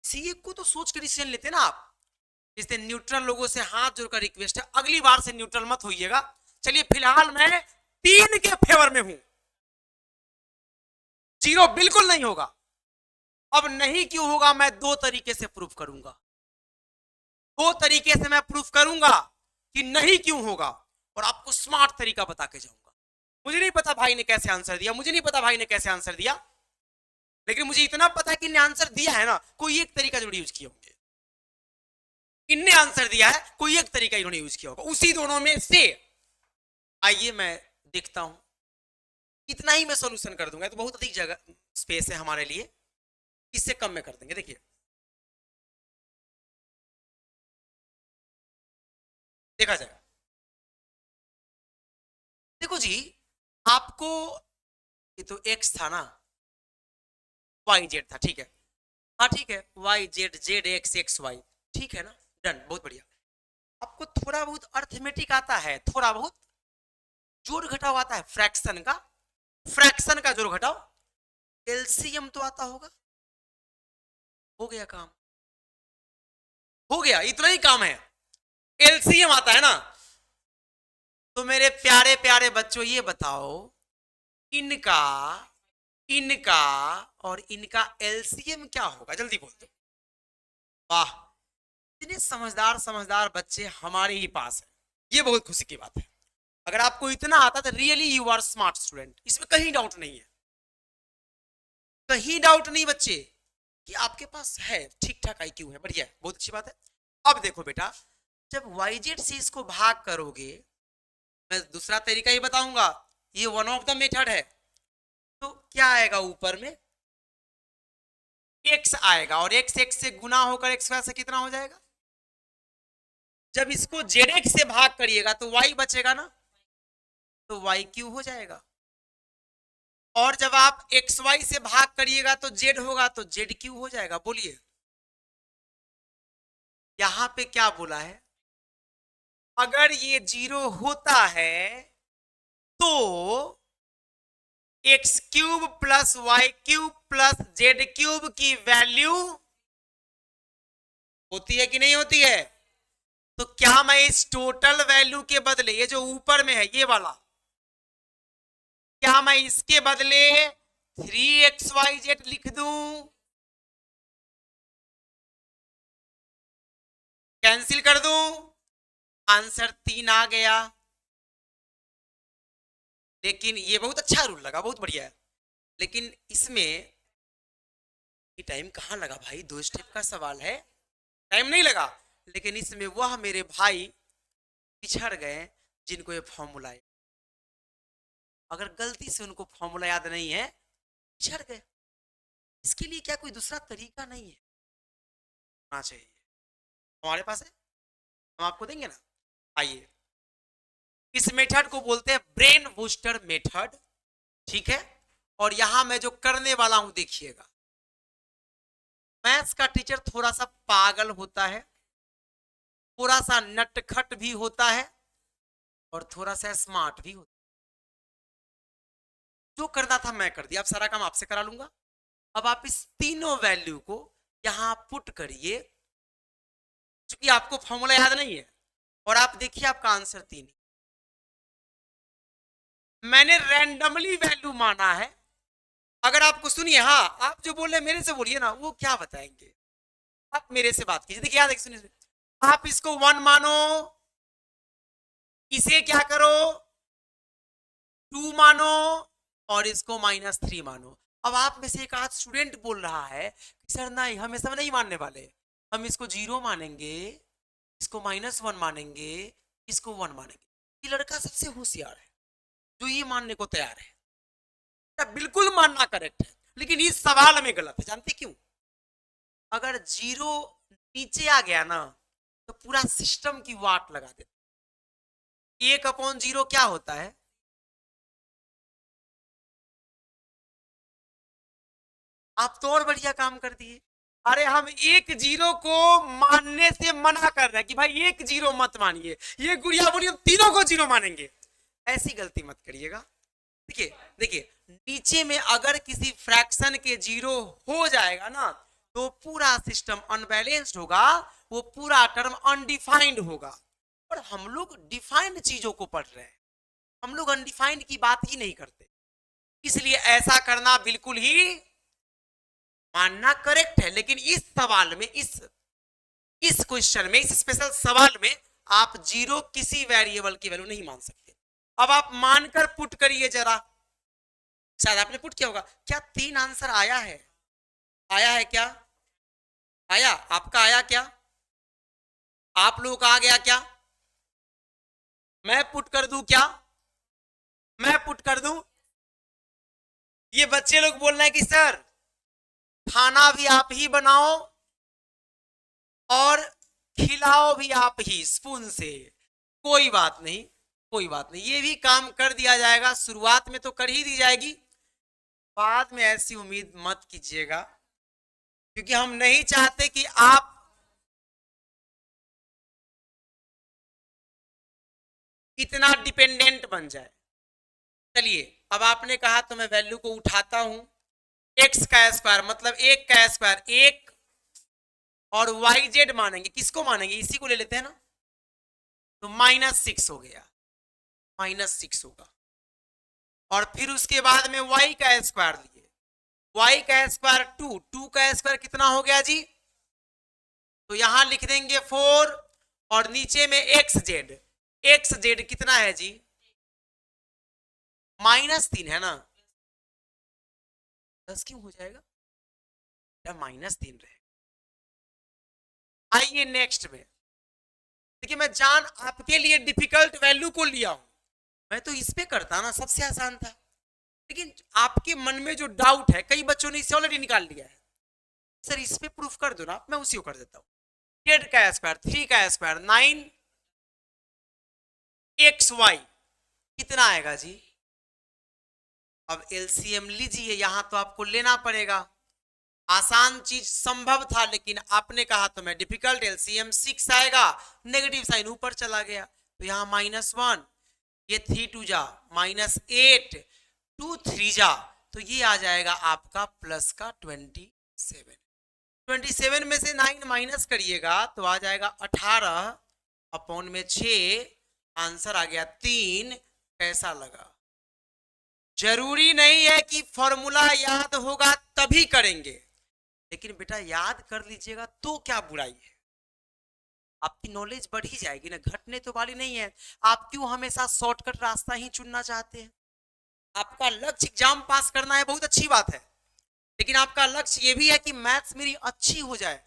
सीए को तो सोच के डिसीजन लेते ना आप। इसलिए न्यूट्रल लोगों से हाथ जोड़कर रिक्वेस्ट है, अगली बार से न्यूट्रल मत होइएगा। चलिए फिलहाल मैं 3 के फेवर में हूं, 0 बिल्कुल नहीं होगा। अब नहीं क्यों होगा, मैं 2 तरीके से प्रूफ करूंगा, 2 तरीके से मैं प्रूफ करूंगा कि नहीं क्यों होगा, और आपको स्मार्ट तरीका बता के जाऊंगा। मुझे नहीं पता भाई ने कैसे आंसर दिया, मुझे नहीं पता भाई ने कैसे आंसर दिया, लेकिन मुझे इतना पता है कि इन्हें आंसर दिया है ना, कोई एक तरीका जरूर यूज किए होंगे। इनने आंसर दिया है, कोई एक तरीका इन्होंने यूज किया होगा, उसी दोनों में से। आइए मैं देखता हूं, इतना ही मैं सॉल्यूशन कर दूंगा, तो बहुत अधिक जगह स्पेस है हमारे लिए, इससे कम में कर देंगे। देखिए देखा जाएगा। देखो जी, आपको ये तो एक्स था ना, वाई जेड था, ठीक है, हाँ ठीक है, y z, z x x y, ठीक है ना, डन, बहुत बढ़िया। आपको थोड़ा बहुत अर्थमेटिक आता है, थोड़ा बहुत जोड़ घटाव आता है, फ्रैक्शन का जोड़ घटाव, एलसीएम तो आता होगा। हो गया काम, हो गया, इतना ही काम है, एलसीएम आता है ना। तो मेरे प्यारे प्यारे बच्चों ये बताओ, इनका इनका और इनका एलसीएम क्या होगा, जल्दी बोल दो। वाह, इतने समझदार समझदार बच्चे हमारे ही पास है, ये बहुत खुशी की बात है। अगर आपको इतना आता तो really you are smart student, इसमें कहीं डाउट नहीं है, कहीं डाउट नहीं बच्चे कि आपके पास है ठीक ठाक आईक्यू है, बढ़िया है, बहुत अच्छी बात है। अब देखो बेटा, जब वाईजेड से इसको भाग करोगे, मैं दूसरा तरीका ही बताऊंगा, ये वन ऑफ द मेथड है, तो क्या आएगा ऊपर में, एक्स आएगा, और एक्स एक्स से गुना होकर एक्स से कितना हो जाएगा। जब इसको जेड एक्स से भाग करिएगा तो वाई बचेगा ना, तो वाई क्यू हो जाएगा। और जब आप एक्स वाई से भाग करिएगा तो जेड होगा, तो जेड क्यू हो जाएगा। बोलिए यहां पे क्या बोला है, अगर ये 0 होता है तो x cube plus y cube plus z cube की वैल्यू होती है कि नहीं होती है। तो क्या मैं इस टोटल वैल्यू के बदले, ये जो ऊपर में है ये वाला, क्या मैं इसके बदले 3xyz लिख दूं, कैंसिल कर दूं, आंसर 3 आ गया। लेकिन ये बहुत अच्छा रूल लगा, बहुत बढ़िया है, लेकिन इसमें टाइम कहां लगा भाई, 2 स्टेप का सवाल है, टाइम नहीं लगा। लेकिन इसमें वह मेरे भाई पिछड़ गए जिनको ये फॉर्मूला है, अगर गलती से उनको फॉर्मूला याद नहीं है, पिछड़ गए। इसके लिए क्या कोई दूसरा तरीका नहीं है, होना चाहिए, हमारे पास है, हम आपको देंगे ना। आइए, इस मेथड को बोलते हैं ब्रेन बूस्टर मेथड, ठीक है। और यहां मैं जो करने वाला हूं देखिएगा, मैथ्स का टीचर थोड़ा सा पागल होता है, थोड़ा सा नटखट भी होता है, और थोड़ा सा स्मार्ट भी होता है। जो करना था मैं कर दिया, अब सारा काम आपसे करा लूंगा। अब आप इस तीनों वैल्यू को यहां पुट करिए, क्योंकि आपको फॉर्मूला याद नहीं है और आप देखिए आपका आंसर 3। मैंने रैंडमली वैल्यू माना है। अगर आपको सुनिए, हाँ आप जो बोल रहे हैं मेरे से बोलिए ना, वो क्या बताएंगे, आप मेरे से बात कीजिए। देखिए याद है, सुनिए, आप इसको 1 मानो, इसे क्या करो 2 मानो, और इसको -3 मानो। अब आप में से एक आध स्टूडेंट बोल रहा है कि सर नहीं, हम सब नहीं मानने वाले, हम इसको 0 मानेंगे, इसको -1 मानेंगे, इसको 1 मानेंगे। ये लड़का सबसे होशियार है जो ये मानने को तैयार है। बिल्कुल मानना करेक्ट है, लेकिन इस सवाल में गलत है। जानते क्यों? अगर 0 नीचे आ गया ना तो पूरा सिस्टम की वाट लगा देता। 1/0 क्या होता है? आप तो और बढ़िया काम कर दिए। अरे हम 1/0 को मानने से मना कर रहे हैं कि भाई 1/0 मत मानिए, ये गुड़िया बोली हम तीनों को 0 मानेंगे। ऐसी गलती मत करिएगा। देखिए देखिए, नीचे में अगर किसी फ्रैक्शन के 0 हो जाएगा ना तो पूरा सिस्टम अनबैलेंस्ड होगा, वो पूरा टर्म अनडिफाइंड होगा। और हम लोग डिफाइंड चीजों को पढ़ रहे हैं, हम लोग अनडिफाइंड की बात ही नहीं करते। इसलिए ऐसा करना बिल्कुल ही मानना करेक्ट है। लेकिन इस सवाल में, इस क्वेश्चन में, इस स्पेशल सवाल में आप 0 किसी वेरिएबल की वैल्यू नहीं मान सकते। अब आप मानकर पुट करिए जरा, शायद आपने पुट किया होगा। क्या 3 आंसर आया है? आया है क्या? आया? आपका आया क्या? आप लोगों का आ गया क्या? मैं पुट कर दूं क्या? मैं पुट कर दूं? ये बच्चे लोग बोल रहे हैं कि सर खाना भी आप ही बनाओ और खिलाओ भी आप ही स्पून से। कोई बात नहीं, कोई बात नहीं, ये भी काम कर दिया जाएगा। शुरुआत में तो कर ही दी जाएगी, बाद में ऐसी उम्मीद मत कीजिएगा, क्योंकि हम नहीं चाहते कि आप इतना डिपेंडेंट बन जाए। चलिए, अब आपने कहा तो मैं वैल्यू को उठाता हूं। x का स्क्वायर मतलब 1 का स्क्वायर 1, और yz मानेंगे, किसको मानेंगे? इसी को ले लेते हैं ना, तो -6 हो गया, -6 होगा। और फिर उसके बाद में y का स्क्वायर लिए, y का स्क्वायर 2, 2 का स्क्वायर कितना हो गया जी? तो यहां लिख देंगे 4, और नीचे में xz, xz कितना है जी? -3 है ना? 10 क्यों हो जाएगा? -3 रहे। आइए नेक्स्ट में, देखिए मैं जान आपके लिए डिफिकल्ट वैल्यू को लिया हूं। मैं तो इस पे करता ना, सबसे आसान था। लेकिन आपके मन में जो डाउट है, कई बच्चों ने इसे ऑलरेडी निकाल लिया है, सर इस पे प्रूफ कर दो ना, मैं उसी को कर देता हूं। 8 का स्क्वायर 3 का स्क्वायर 9xy कितना आएगा जी? अब एलसीएम लीजिए, यहां तो आपको लेना पड़ेगा। आसान चीज संभव था, लेकिन आपने कहा तो मैं डिफिकल्ट। एलसीएम 6 आएगा, नेगेटिव साइन ऊपर चला गया, तो यहां -1, ये 3 2 जा -8, 2 3 जा, तो ये आ जाएगा आपका प्लस का 27। 27 में से 9 माइनस करिएगा तो आ जाएगा 18/6, आंसर आ गया 3। कैसा लगा? जरूरी नहीं है कि फॉर्मूला याद होगा तभी करेंगे, लेकिन बेटा याद कर लीजिएगा तो क्या बुराई है, आपकी नॉलेज बढ़ ही जाएगी ना, घटने तो वाली नहीं है। आप क्यों हमेशा शॉर्टकट रास्ता ही चुनना चाहते हैं? आपका लक्ष्य एग्जाम पास करना है, बहुत अच्छी बात है, लेकिन आपका लक्ष्य ये भी है कि मैथ्स मेरी अच्छी हो जाए।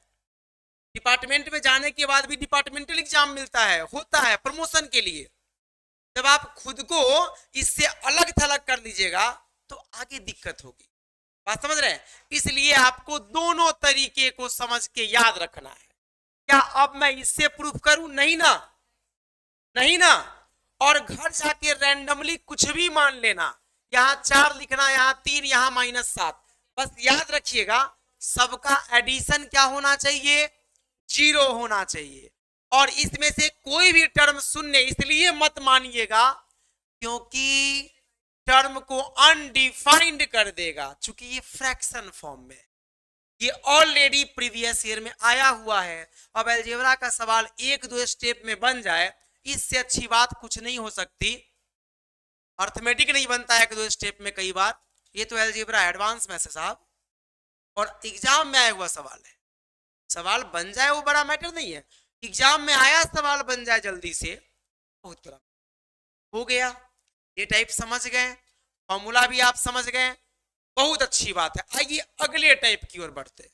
डिपार्टमेंट में जाने के बाद भी डिपार्टमेंटल एग्जाम मिलता है, होता है प्रमोशन के लिए। जब आप खुद को इससे अलग थलग कर लीजिएगा तो आगे दिक्कत होगी। बात समझ रहे हैं? इसलिए आपको दोनों तरीके को समझ के याद रखना है। क्या अब मैं इससे प्रूफ करूं? नहीं ना, नहीं ना। और घर जाके रैंडमली कुछ भी मान लेना, यहां 4 लिखना, यहां 3, यहां -7। बस याद रखिएगा सबका एडिशन क्या होना चाहिए? 0 होना चाहिए। और इसमें से कोई भी टर्म शून्य इसलिए मत मानिएगा क्योंकि टर्म को अनडिफाइंड कर देगा, चूंकि ये फ्रैक्शन फॉर्म में। ये ऑलरेडी प्रीवियस ईयर में आया हुआ है। अब अलजेब्रा का सवाल एक दो स्टेप में बन जाए, इससे अच्छी बात कुछ नहीं हो सकती। अर्थमेटिक नहीं बनता है एक दो स्टेप में कई बार, ये तो अलजेब्रा एडवांस में है साहब, और एग्जाम में आया हुआ सवाल है। सवाल बन जाए वो बड़ा मैटर नहीं है, एग्जाम में आया सवाल बन जाए जल्दी से, बहुत बड़ा हो गया। ये टाइप समझ गए, फॉर्मूला भी आप समझ गए, बहुत अच्छी बात है। आइए अगले टाइप की ओर बढ़ते हैं,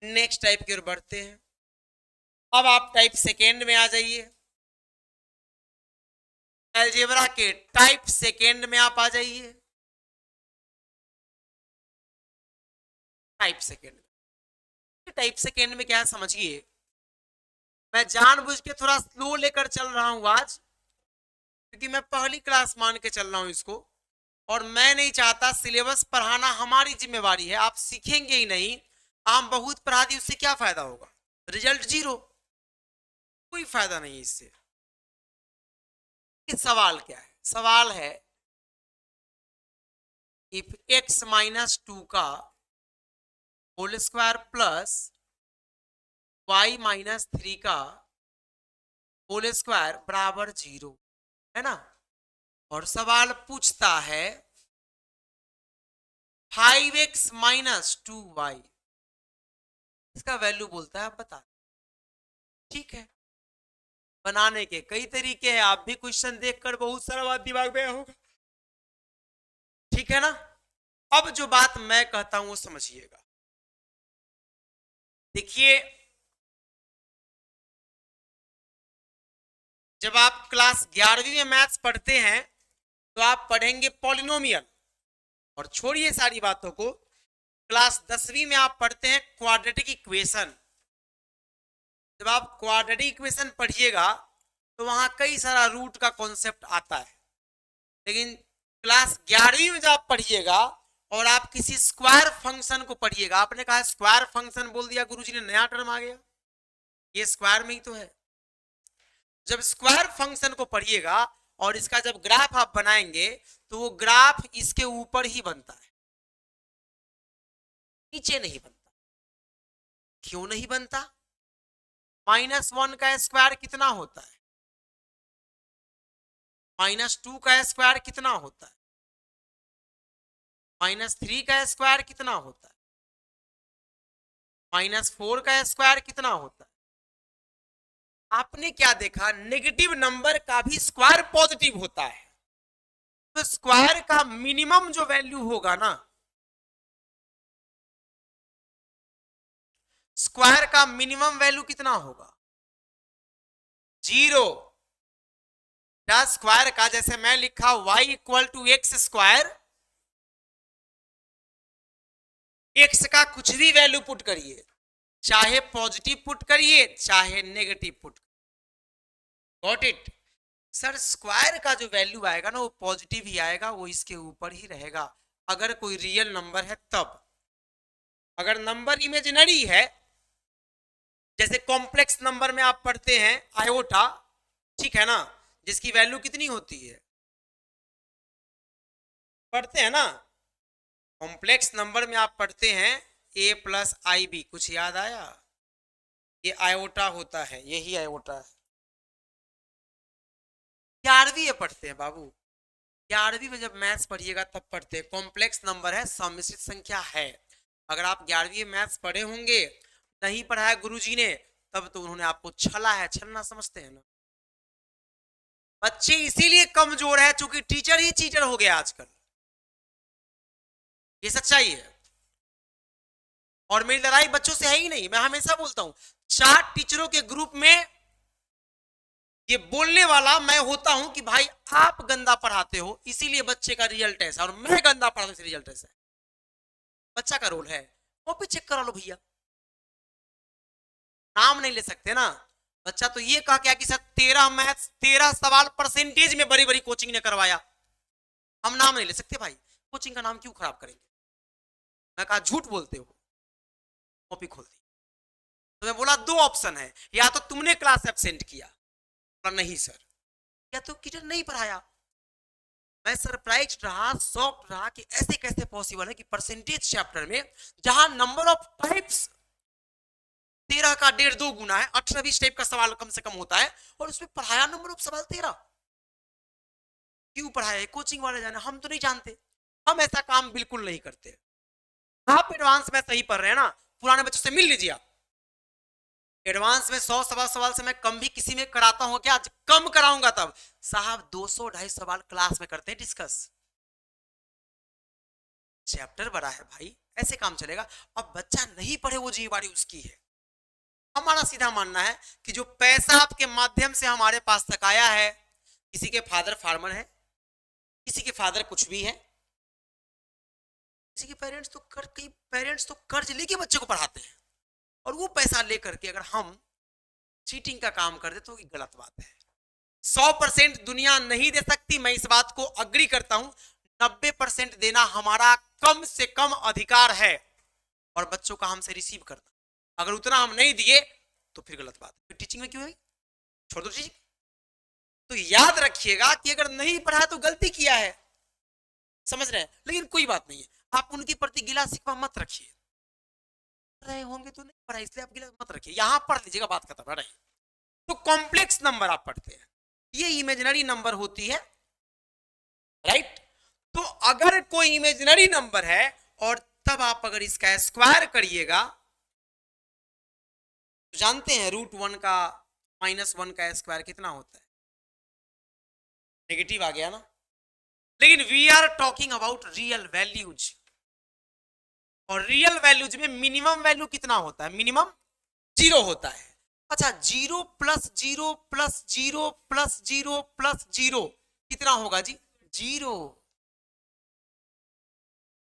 नेक्स्ट टाइप की ओर बढ़ते हैं। अब आप टाइप सेकेंड में आ जाइए, अलजेब्रा के टाइप सेकेंड में आप आ जाइए। टाइप सेकेंड, टाइप सेकेंड में क्या समझिए, मैं जानबूझ के थोड़ा स्लो लेकर चल रहा हूं आज, क्योंकि मैं पहली क्लास मान के चल रहा हूं इसको, और मैं नहीं चाहता, सिलेबस पढ़ाना हमारी जिम्मेवारी है, आप सीखेंगे ही नहीं, आप बहुत पढ़ा दी उससे क्या फायदा होगा, रिजल्ट जीरो, कोई फायदा नहीं इससे। सवाल क्या है, सवाल है इफ x माइनस 2 का whole square plus y minus 3 का होल स्क्वायर बराबर 0 है ना, और सवाल पूछता है 5x माइनस 2y, इसका वैल्यू बोलता है, आप बता। ठीक है, बनाने के कई तरीके हैं, आप भी क्वेश्चन देखकर बहुत सारा बात दिमाग में होगा, ठीक है ना। अब जो बात मैं कहता हूं वो समझिएगा, देखिए जब आप क्लास 11वीं में मैथ्स पढ़ते हैं तो आप पढ़ेंगे पॉलिनोमियल, और छोड़िए सारी बातों को, क्लास 10वीं में आप पढ़ते हैं क्वाड्रेटिक इक्वेशन। जब आप क्वाड्रेटिक इक्वेशन पढ़िएगा तो वहां कई सारा रूट का कॉन्सेप्ट आता है, लेकिन क्लास 11वीं में जब आप पढ़िएगा और आप किसी स्क्वायर फंक्शन को पढ़िएगा, आपने कहा स्क्वायर फंक्शन बोल दिया गुरुजी ने, नया टर्म आ गया, ये स्क्वायर में ही तो है। जब स्क्वायर फंक्शन को पढ़िएगा और इसका जब ग्राफ आप बनाएंगे तो वो ग्राफ इसके ऊपर ही बनता है, नीचे नहीं बनता। क्यों नहीं बनता? -1 का स्क्वायर कितना होता है, -2 का स्क्वायर कितना होता है, -3 का स्क्वायर कितना होता है, -4 का स्क्वायर कितना होता है। आपने क्या देखा, नेगेटिव नंबर का भी स्क्वायर पॉजिटिव होता है, तो स्क्वायर का मिनिमम जो वैल्यू होगा ना, स्क्वायर का मिनिमम वैल्यू कितना होगा, 0। स्क्वायर का जैसे मैं लिखा y equal to x square, x का कुछ भी वैल्यू पुट करिए, चाहे पॉजिटिव पुट करिए चाहे negative put, got it. Sir square का जो वैल्यू आएगा ना वो पॉजिटिव ही आएगा, वो इसके ऊपर ही रहेगा, अगर कोई रियल नंबर है तब। अगर नंबर इमेजिनरी है, जैसे कॉम्प्लेक्स नंबर में आप पढ़ते हैं आयोटा, ठीक है ना, जिसकी वैल्यू कितनी होती है, पढ़ते हैं ना, कॉम्प्लेक्स नंबर में आप पढ़ते हैं a प्लस आई बी, कुछ याद आया, ये आयोटा होता है, यही आयोटा है। 11वीं में पढ़ते हैं बाबू, 11वीं में जब मैथ्स पढ़िएगा तब पढ़ते हैं, कॉम्प्लेक्स नंबर है, सम्मिश्रित संख्या है। अगर आप 11वीं में मैथ्स पढ़े होंगे, नहीं पढ़ाया गुरुजी ने, तब तो उन्होंने आपको छला है, छलना समझते हैं ना। बच्चे इसीलिए कमजोर है क्योंकि टीचर ही चीटर हो गया आजकल, ये सच्चाई है। और मेरी लड़ाई बच्चों से है ही नहीं, मैं हमेशा बोलता हूं 4 टीचरों के ग्रुप में ये बोलने वाला मैं होता हूं कि भाई आप गंदा पढ़ाते हो इसीलिए बच्चे का रिजल्ट ऐसा, और मैं गंदा पढ़ाता हूं इसलिए रिजल्ट ऐसा है। बच्चा का रोल है, कॉपी चेक करा लो भैया, नाम नहीं ले सकते ना। बच्चा तो ये कहा क्या कि सर 13 सवाल परसेंटेज में बड़ी बड़ी कोचिंग ने करवाया, हम नाम नहीं ले सकते भाई, कोचिंग का नाम क्यों खराब करेंगे। मैं कहा झूठ बोलते हो, कॉपी खोल दी। तो मैं बोला 2 ऑप्शन है, या तो तुमने क्लास एब्सेंट किया, नहीं सर, या तो टीचर नहीं पढ़ाया। मैं सरप्राइज रहा, शॉक्ड रहा कि ऐसे कैसे पॉसिबल है कि परसेंटेज चैप्टर में जहां नंबर ऑफ टाइप्स 13 का 1.5-2 गुना है, 18-20 टाइप का सवाल कम से कम होता है, और उसमें पढ़ाया नंबर ऑफ सवाल 13। क्यों पढ़ाया? कोचिंग वाले जाने, हम तो नहीं जानते। हम ऐसा काम बिल्कुल नहीं करते। आप एडवांस में सही पढ़ रहे हैं ना, पुराने बच्चों से मिल लीजिए। आप एडवांस में 100 सवा सवाल से मैं कम भी किसी में कराता हूं क्या? कम कराऊंगा तब साहब 200-250 सवाल क्लास में करते हैं डिस्कस। चैप्टर बड़ा है भाई, ऐसे काम चलेगा। अब बच्चा नहीं पढ़े वो जिम्मेवारी उसकी है। हमारा सीधा मानना है कि जो पैसा आपके माध्यम से हमारे पास तक आया है, किसी के फादर फार्मर है, किसी के फादर कुछ भी है, किसी के पेरेंट्स तो कर्ज लेके बच्चे को पढ़ाते हैं, और वो पैसा लेकर के अगर हम चीटिंग का काम कर दे तो ये गलत बात है। 100% दुनिया नहीं दे सकती, मैं इस बात को अग्री करता हूं। 90% देना हमारा कम से कम अधिकार है, और बच्चों का हमसे रिसीव करना। अगर उतना हम नहीं दिए तो फिर गलत बात है। टीचिंग में क्यों है? छोड़ दो टीचिंग। तो याद रखिएगा कि अगर नहीं पढ़ा तो गलती किया है, समझ रहे हैं? लेकिन कोई बात नहीं है, आप उनके प्रति गिला शिकवा मत रखिए। रहे होंगे तो नहीं पढ़ा इसलिए आप गिला मत रखिए, यहां पढ़ लीजिएगा, बात खत्म। रहे तो कॉम्प्लेक्स नंबर आप पढ़ते हैं, ये इमेजिनरी नंबर होती है, राइट? तो अगर कोई इमेजिनरी नंबर है और तब आप अगर इसका स्क्वायर करिएगा, तो जानते हैं √1 का -1 का स्क्वायर कितना होता है? नेगेटिव आ गया ना। लेकिन we are talking about real values, और रियल वैल्यूज में मिनिमम वैल्यू कितना होता है? मिनिमम 0 होता है। अच्छा, 0 + 0 + 0 + 0 + 0 कितना होगा जी? 0।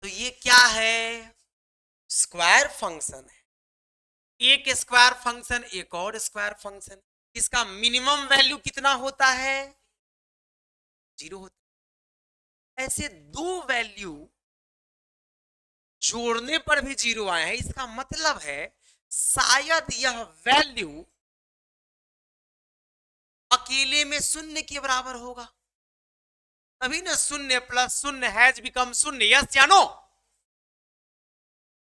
तो ये क्या है? स्क्वायर फंक्शन है। एक स्क्वायर फंक्शन, एक और स्क्वायर फंक्शन, इसका मिनिमम वैल्यू कितना होता है? 0 होता है। ऐसे दो वैल्यू जोड़ने पर भी 0 आए हैं, इसका मतलब है शायद यह वैल्यू अकेले में 0 के बराबर होगा, तभी ना 0 + 0 हैज बिकम 0। यस या नो?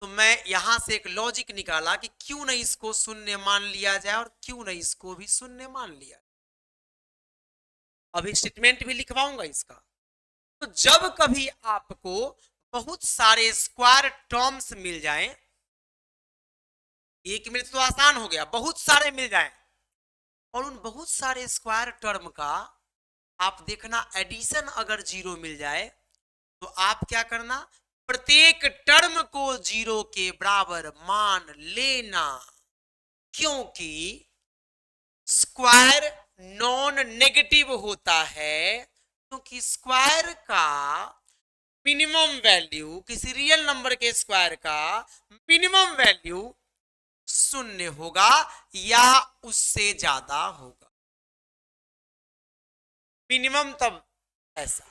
तो मैं यहां से एक लॉजिक निकाला कि क्यों नहीं इसको 0 मान लिया जाए, और क्यों नहीं इसको भी 0 मान लिया। अभी स्टेटमेंट भी लिखवाऊंगा इसका। तो जब कभी आपको बहुत सारे स्क्वायर टर्म्स मिल जाएं, एक मिनट तो आसान हो गया, बहुत सारे मिल जाएं, और उन बहुत सारे स्क्वायर टर्म का आप देखना एडिशन अगर 0 मिल जाए, तो आप क्या करना? प्रत्येक टर्म को 0 के बराबर मान लेना, क्योंकि स्क्वायर नॉन नेगेटिव होता है। क्योंकि स्क्वायर का मिनिमम वैल्यू, किसी रियल नंबर के स्क्वायर का मिनिमम वैल्यू 0 होगा या उससे ज्यादा होगा। मिनिमम तब ऐसा।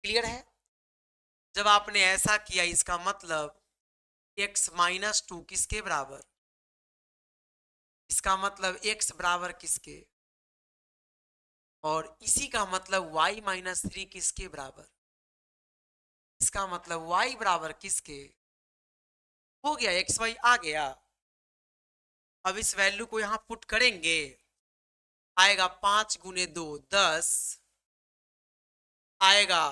क्लियर है? जब आपने ऐसा किया, इसका मतलब x - 2 किसके बराबर? इसका मतलब x बराबर किसके? और इसी का मतलब y - 3 किसके बराबर? इसका मतलब y बराबर किसके? हो गया, एक्स वाई आ गया। अब इस वैल्यू को यहां पुट करेंगे, आएगा 5 × 2 10, आएगा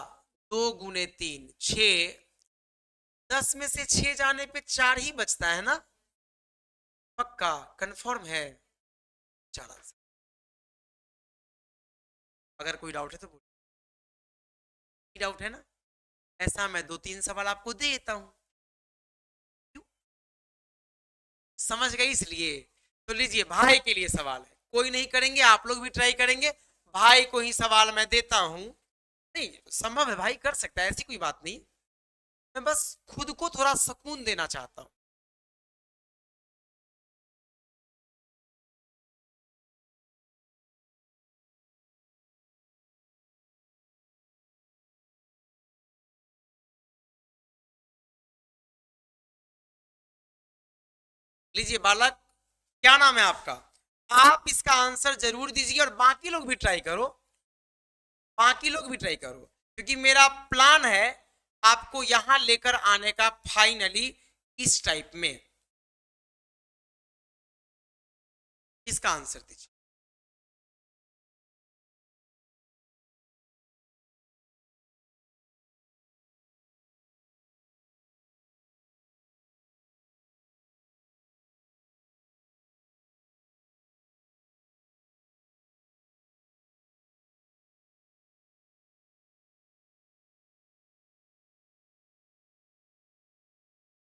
2 × 3 6, 10 में से 6 जाने पे 4 ही बचता है ना? पक्का कंफर्म है? 4 आंसर। अगर कोई डाउट है तो बोलिए। डाउट है ना? ऐसा मैं 2-3 सवाल आपको दे देता हूं, क्यों? समझ गए? इसलिए तो लीजिए, भाई के लिए सवाल है, कोई नहीं करेंगे, आप लोग भी ट्राई करेंगे। भाई को ही सवाल मैं देता हूं। नहीं, संभव है, भाई कर सकता है, ऐसी कोई बात नहीं। मैं बस खुद को थोड़ा सुकून देना चाहता हूं। लीजिए बालक, क्या नाम है आपका? आप इसका आंसर जरूर दीजिए, और बाकी लोग भी ट्राई करो। बाकी लोग भी ट्राई करो, क्योंकि मेरा प्लान है आपको यहां लेकर आने का फाइनली इस टाइप में। इसका आंसर दीजिए।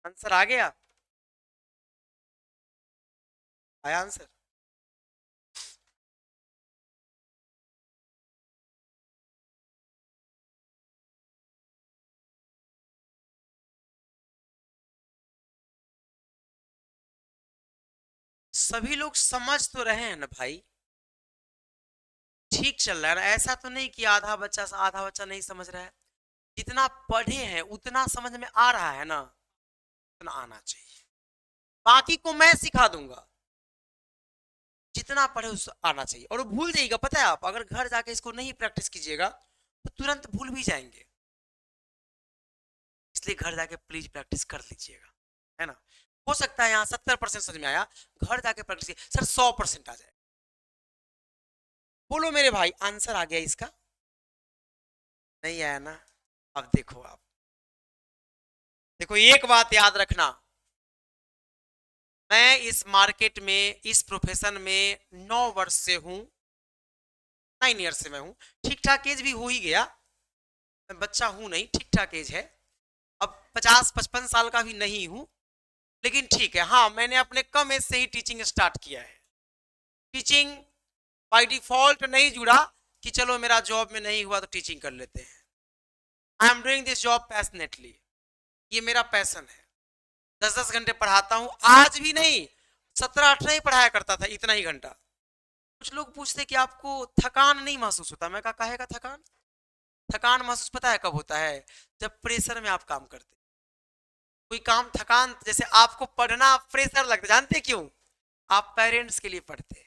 आंसर आ गया? आया आंसर? सभी लोग समझ तो रहे हैं ना भाई? ठीक चल रहा है ना? ऐसा तो नहीं कि आधा बच्चा नहीं समझ रहा है। जितना पढ़े हैं उतना समझ में आ रहा है ना, उतना आना चाहिए। बाकी को मैं सिखा दूंगा, जितना पढ़े उस आना चाहिए। और वो भूल जाइएगा, पता है, आप अगर घर जाके इसको नहीं प्रैक्टिस कीजिएगा तो तुरंत भूल भी जाएंगे। इसलिए घर जाके प्लीज प्रैक्टिस कर लीजिएगा, है ना? हो सकता है यहाँ 70% समझ में आया, घर जाके प्रैक्टिस सर 100% आ जाए। बोलो मेरे भाई, आंसर आ गया इसका? नहीं आया ना? अब देखो, आप देखो, एक बात याद रखना, मैं इस मार्केट में, इस प्रोफेशन में 9 वर्ष से हूं, 9 ईयर से मैं हूं। ठीक ठाक एज भी हो ही गया, मैं बच्चा हूं नहीं, ठीक ठाक एज है। अब 50-55 साल का भी नहीं हूं, लेकिन ठीक है। हाँ, मैंने अपने कम एज से ही टीचिंग स्टार्ट किया है। टीचिंग बाय डिफॉल्ट नहीं जुड़ा कि चलो मेरा जॉब में नहीं हुआ तो टीचिंग कर लेते हैं। I am doing this job passionately, ये मेरा पैशन है। 10-10 घंटे पढ़ाता हूं, आज भी नहीं, 17-18 ही पढ़ाया करता था, इतना ही घंटा। कुछ लोग पूछते कि आपको थकान नहीं महसूस होता? मैं कहा, काहे का थकान? थकान महसूस पता है कब होता है? जब प्रेशर में आप काम करते। कोई काम थकान, जैसे आपको पढ़ना प्रेशर लगता, जानते क्यों? आप पेरेंट्स के लिए पढ़ते,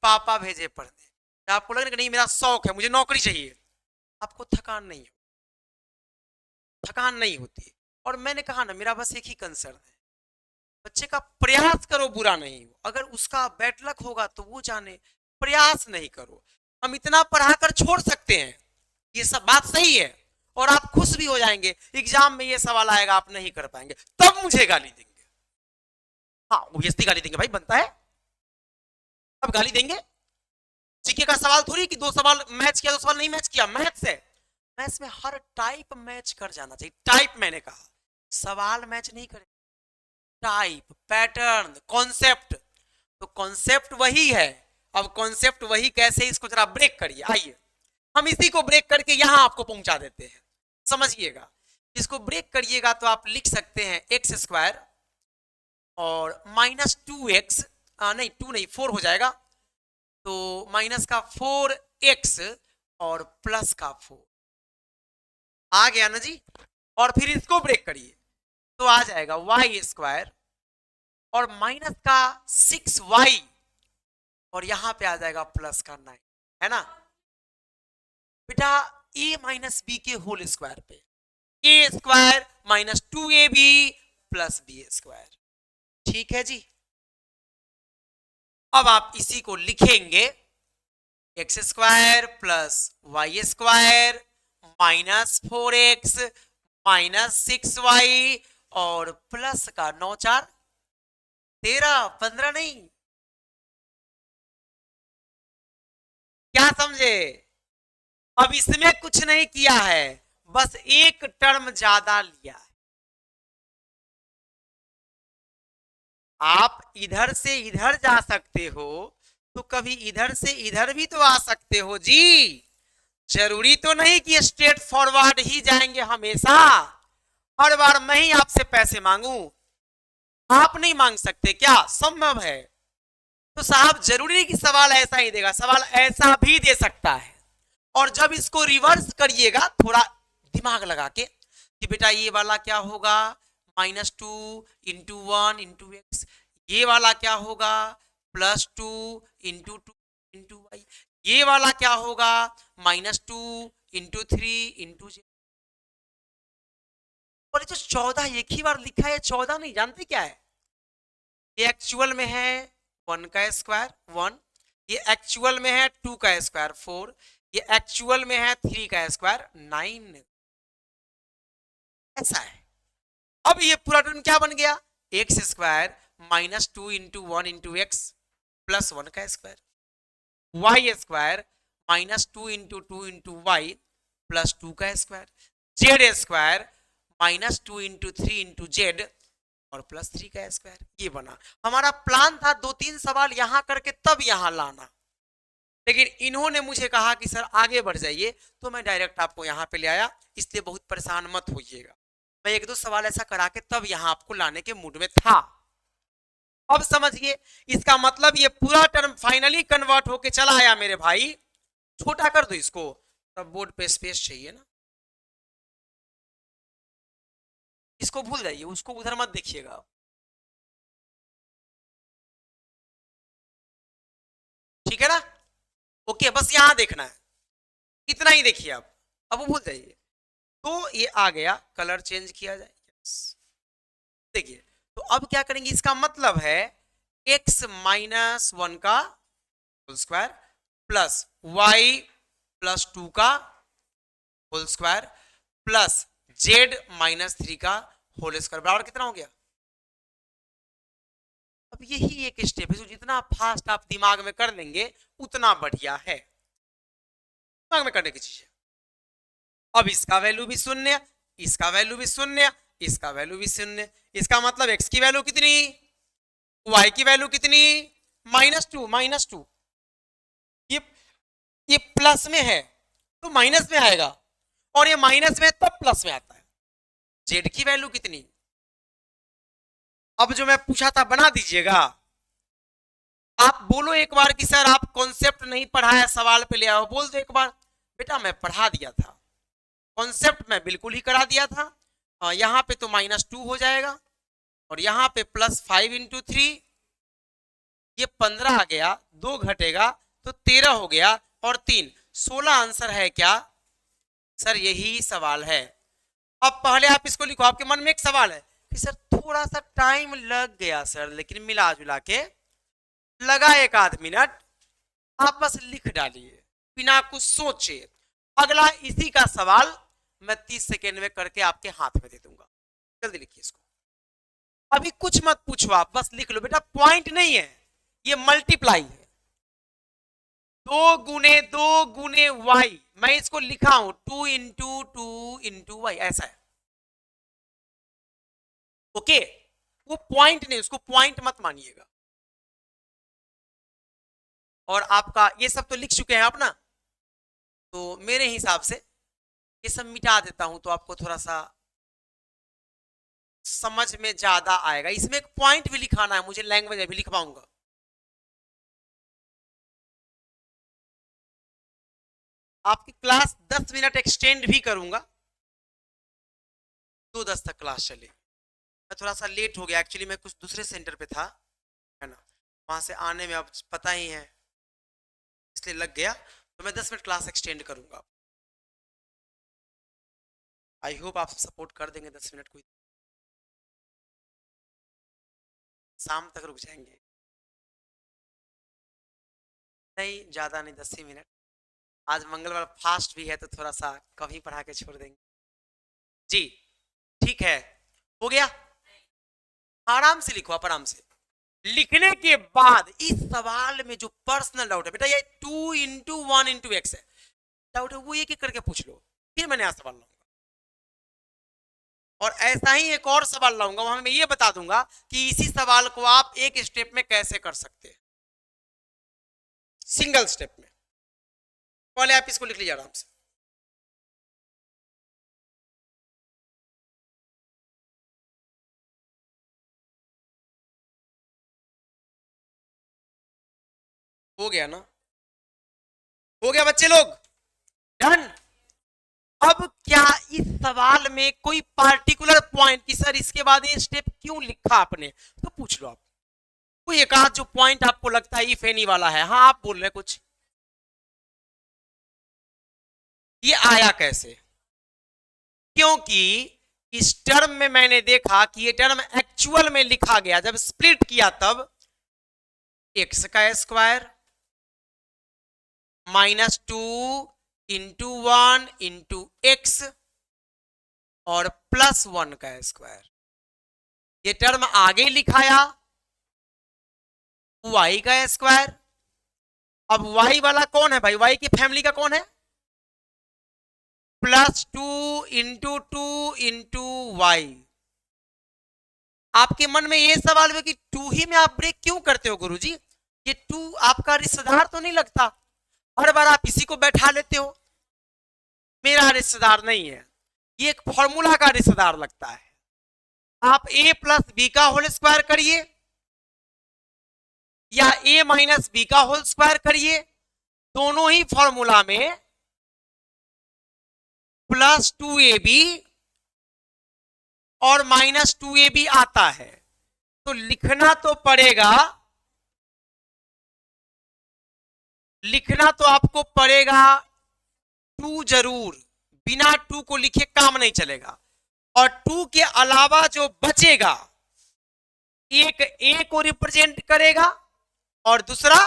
पापा भेजे पढ़ने, आपको लग रहा है नहीं मेरा शौक है, मुझे नौकरी चाहिए, आपको थकान नहीं, थकान नहीं होती। और मैंने कहा ना, मेरा बस एक ही कंसर्न है, बच्चे का प्रयास करो, बुरा नहीं हो। अगर उसका बैड लक होगा तो वो जाने, प्रयास नहीं करो। हम इतना पढ़ाकर छोड़ सकते हैं, ये सब बात सही है, और आप खुश भी हो जाएंगे, एग्जाम में ये सवाल आएगा आप नहीं कर पाएंगे, तब मुझे गाली देंगे। हाँ, ऑब्वियसली गाली देंगे भाई, बनता है। अब गाली देंगे। जीके का सवाल थोड़ी कि 2 सवाल मैच किया, 2 सवाल नहीं मैच किया, मैथ्स है। मैथ्स में हर टाइप मैच कर जाना चाहिए। टाइप मैंने कहा, सवाल मैच नहीं करे, टाइप, पैटर्न, कॉन्सेप्ट। तो कॉन्सेप्ट वही है। अब कॉन्सेप्ट वही कैसे, इसको जरा ब्रेक करिए, आइए हम इसी को ब्रेक करके यहां आपको पहुंचा देते हैं। समझिएगा, इसको ब्रेक करिएगा तो आप लिख सकते हैं x² और -2x, नहीं 2 नहीं 4 हो जाएगा, तो माइनस का 4x और प्लस का 4 आ गया ना जी। और फिर इसको ब्रेक करिए तो आ जाएगा y² और माइनस का 6y और यहां पे आ जाएगा प्लस का 9, है ना बेटा? a माइनस बी के होल स्क्वायर पे a² -2ab प्लस b², ठीक है जी। अब आप इसी को लिखेंगे x² plus y² -4x -6y और प्लस का 9 4 13 15 नहीं, क्या समझे? अब इसमें कुछ नहीं किया है, बस एक टर्म ज्यादा लिया है। आप इधर से इधर जा सकते हो तो कभी इधर से इधर भी तो आ सकते हो जी। जरूरी तो नहीं कि स्ट्रेट फॉरवर्ड ही जाएंगे हमेशा। हर बार मैं ही आपसे पैसे मांगू? आप नहीं मांग सकते क्या? संभव है। तो साहब जरूरी नहीं कि सवाल ऐसा ही देगा, सवाल ऐसा भी दे सकता है। और जब इसको रिवर्स करिएगा थोड़ा दिमाग लगा के कि बेटा ये वाला क्या होगा, -2 × 1 × x, ये वाला क्या होगा, +2 × 2 × y, ये वाला क्या होगा, -2 इंटू 3 इंटू जेड। और ये जो 14 एक ही बार लिखा है, 14 नहीं जानते क्या है, ये एक्चुअल में है 1 का स्क्वायर 1, ये एक्चुअल में है 2 का स्क्वायर 4, ये एक्चुअल में है 3 का स्क्वायर 9। ऐसा है। अब ये पूरा टर्म क्या बन गया, x square -2 into 1 into x plus 1 का square, y square -2 into 2 into y plus 2 का square, z square -2 into 3 into z और प्लस 3 का स्क्वायर। ये बना। हमारा प्लान था 2-3 सवाल यहां करके तब यहां लाना, लेकिन इन्होंने मुझे कहा कि सर आगे बढ़ जाइए, तो मैं डायरेक्ट आपको यहां पे ले आया, इसलिए बहुत परेशान मत होइएगा। मैं 1-2 सवाल ऐसा करा के तब यहां आपको लाने के मूड में था। अब समझिए, इसका मतलब ये पूरा टर्म फाइनली कन्वर्ट होके चला आया मेरे भाई। छोटा कर दो इसको, तब बोर्ड पे स्पेस चाहिए ना। इसको भूल जाइए, उसको उधर मत देखिएगा। ठीक है ना, ओके, बस यहां देखना है, इतना ही देखिए आप, अब वो भूल जाइए। तो ये आ गया, कलर चेंज किया जाए, देखिए। तो अब क्या करेंगे, इसका मतलब है x-1 का होल स्क्वायर प्लस y+2 का होल स्क्वायर प्लस z-3 का होल स्क्वायर बराबर कितना हो गया। अब यही एक स्टेप है जो जितना फास्ट आप दिमाग में कर लेंगे उतना बढ़िया है, दिमाग में करने की चीज है। अब इसका वैल्यू भी शून्य, इसका वैल्यू भी शून्य, इसका वैल्यू भी शून्य, इसका मतलब x की वैल्यू कितनी, y की वैल्यू कितनी, -2। ये प्लस में है तो माइनस में आएगा, और ये माइनस में तब प्लस में आता है। z की वैल्यू कितनी, अब जो मैं पूछा था बना दीजिएगा। आप बोलो एक बार कि सर आप कॉन्सेप्ट नहीं पढ़ाया, सवाल पे ले आओ, बोल दो एक बार। बेटा मैं पढ़ा दिया था, कॉन्सेप्ट में बिल्कुल ही करा दिया था। यहाँ पे तो -2 हो जाएगा, और यहाँ पे +5 इंटू 3, ये 15 आ गया, 2 घटेगा तो 13 हो गया, और 3 16 आंसर है क्या सर, यही सवाल है। अब पहले आप इसको लिखो, आपके मन में एक सवाल है कि सर थोड़ा सा टाइम लग गया सर, लेकिन मिला जुला के लगा 1-8 मिनट, आप बस लिख डालिए बिना कुछ सोचे। अगला इसी का सवाल मैं 30 सेकेंड में करके आपके हाथ में दे दूंगा, जल्दी लिखिए इसको। अभी कुछ मत पूछो, आप बस लिख लो बेटा, पॉइंट नहीं है, ये मल्टीप्लाई है, 2 गुने वाई, मैं इसको लिखा हूं 2 इंटू 2 इंटू वाई, ऐसा है। ओके, वो पॉइंट नहीं, उसको पॉइंट मत मानिएगा। और आपका ये सब तो लिख चुके हैं आप ना, तो मेरे हिसाब से ये सब मिटा देता हूं तो आपको थोड़ा सा समझ में ज्यादा आएगा। इसमें एक पॉइंट भी लिखाना है मुझे, लैंग्वेज अभी लिख पाऊंगा। आपकी क्लास 10 मिनट एक्सटेंड भी करूंगा, 2:10 तक क्लास चले। मैं थोड़ा सा लेट हो गया, एक्चुअली मैं कुछ दूसरे सेंटर पे था, है ना, वहां से आने में अब पता ही है, इसलिए लग गया। तो मैं 10 मिनट क्लास एक्सटेंड करूंगा। आई होप आप सपोर्ट कर देंगे 10 मिनट को, शाम तक रुक जाएंगे, नहीं ज्यादा नहीं, 10 ही मिनट। आज मंगलवार फास्ट भी है तो थोड़ा सा कभी पढ़ा के छोड़ देंगे जी। ठीक है, हो गया, आराम से लिखो आप, आराम से। लिखने के बाद इस सवाल में जो पर्सनल डाउट है बेटा, ये 2 इंटू 1 इंटू एक्स है, डाउट है वो एक एक करके पूछ लो, फिर मैं नया सवाल लाऊंगा। और ऐसा ही एक और सवाल लाऊंगा, वहां मैं ये बता दूंगा कि इसी सवाल को आप एक स्टेप में कैसे कर सकते हैं, सिंगल स्टेप में। पहले आप इसको लिख लीजिए आराम से। हो गया ना, हो गया बच्चे लोग, डन। अब क्या इस सवाल में कोई पार्टिकुलर पॉइंट कि सर इसके बाद ये स्टेप क्यों लिखा आपने, तो पूछ लो आप। कोई एक आध जो पॉइंट आपको लगता है इफ एनी वाला है, हाँ आप बोल रहे कुछ, ये आया कैसे? क्योंकि इस टर्म में मैंने देखा कि ये टर्म एक्चुअल में लिखा गया जब स्प्लिट किया तब एक्स का स्क्वायर -2 इंटू 1 इंटू एक्स और +1 का स्क्वायर, ये टर्म आगे लिखाया y का स्क्वायर। अब y वाला कौन है भाई? y की फैमिली का कौन है? +2 इंटू 2 इंटू वाई। आपके मन में ये सवाल है कि 2 ही में आप ब्रेक क्यों करते हो गुरुजी? ये 2 आपका रिश्तेदार तो नहीं लगता? हर बार आप इसी को बैठा लेते हो। मेरा रिश्तेदार नहीं है, ये एक फॉर्मूला का रिश्तेदार लगता है। आप a प्लस बी का होल स्क्वायर करिए या a माइनस बी का होल स्क्वायर करिए, दोनों ही फॉर्मूला में +2ab और -2ab आता है। तो लिखना तो पड़ेगा, लिखना तो आपको पड़ेगा 2 जरूर, बिना 2 को लिखे काम नहीं चलेगा। और 2 के अलावा जो बचेगा, एक a को रिप्रेजेंट करेगा और दूसरा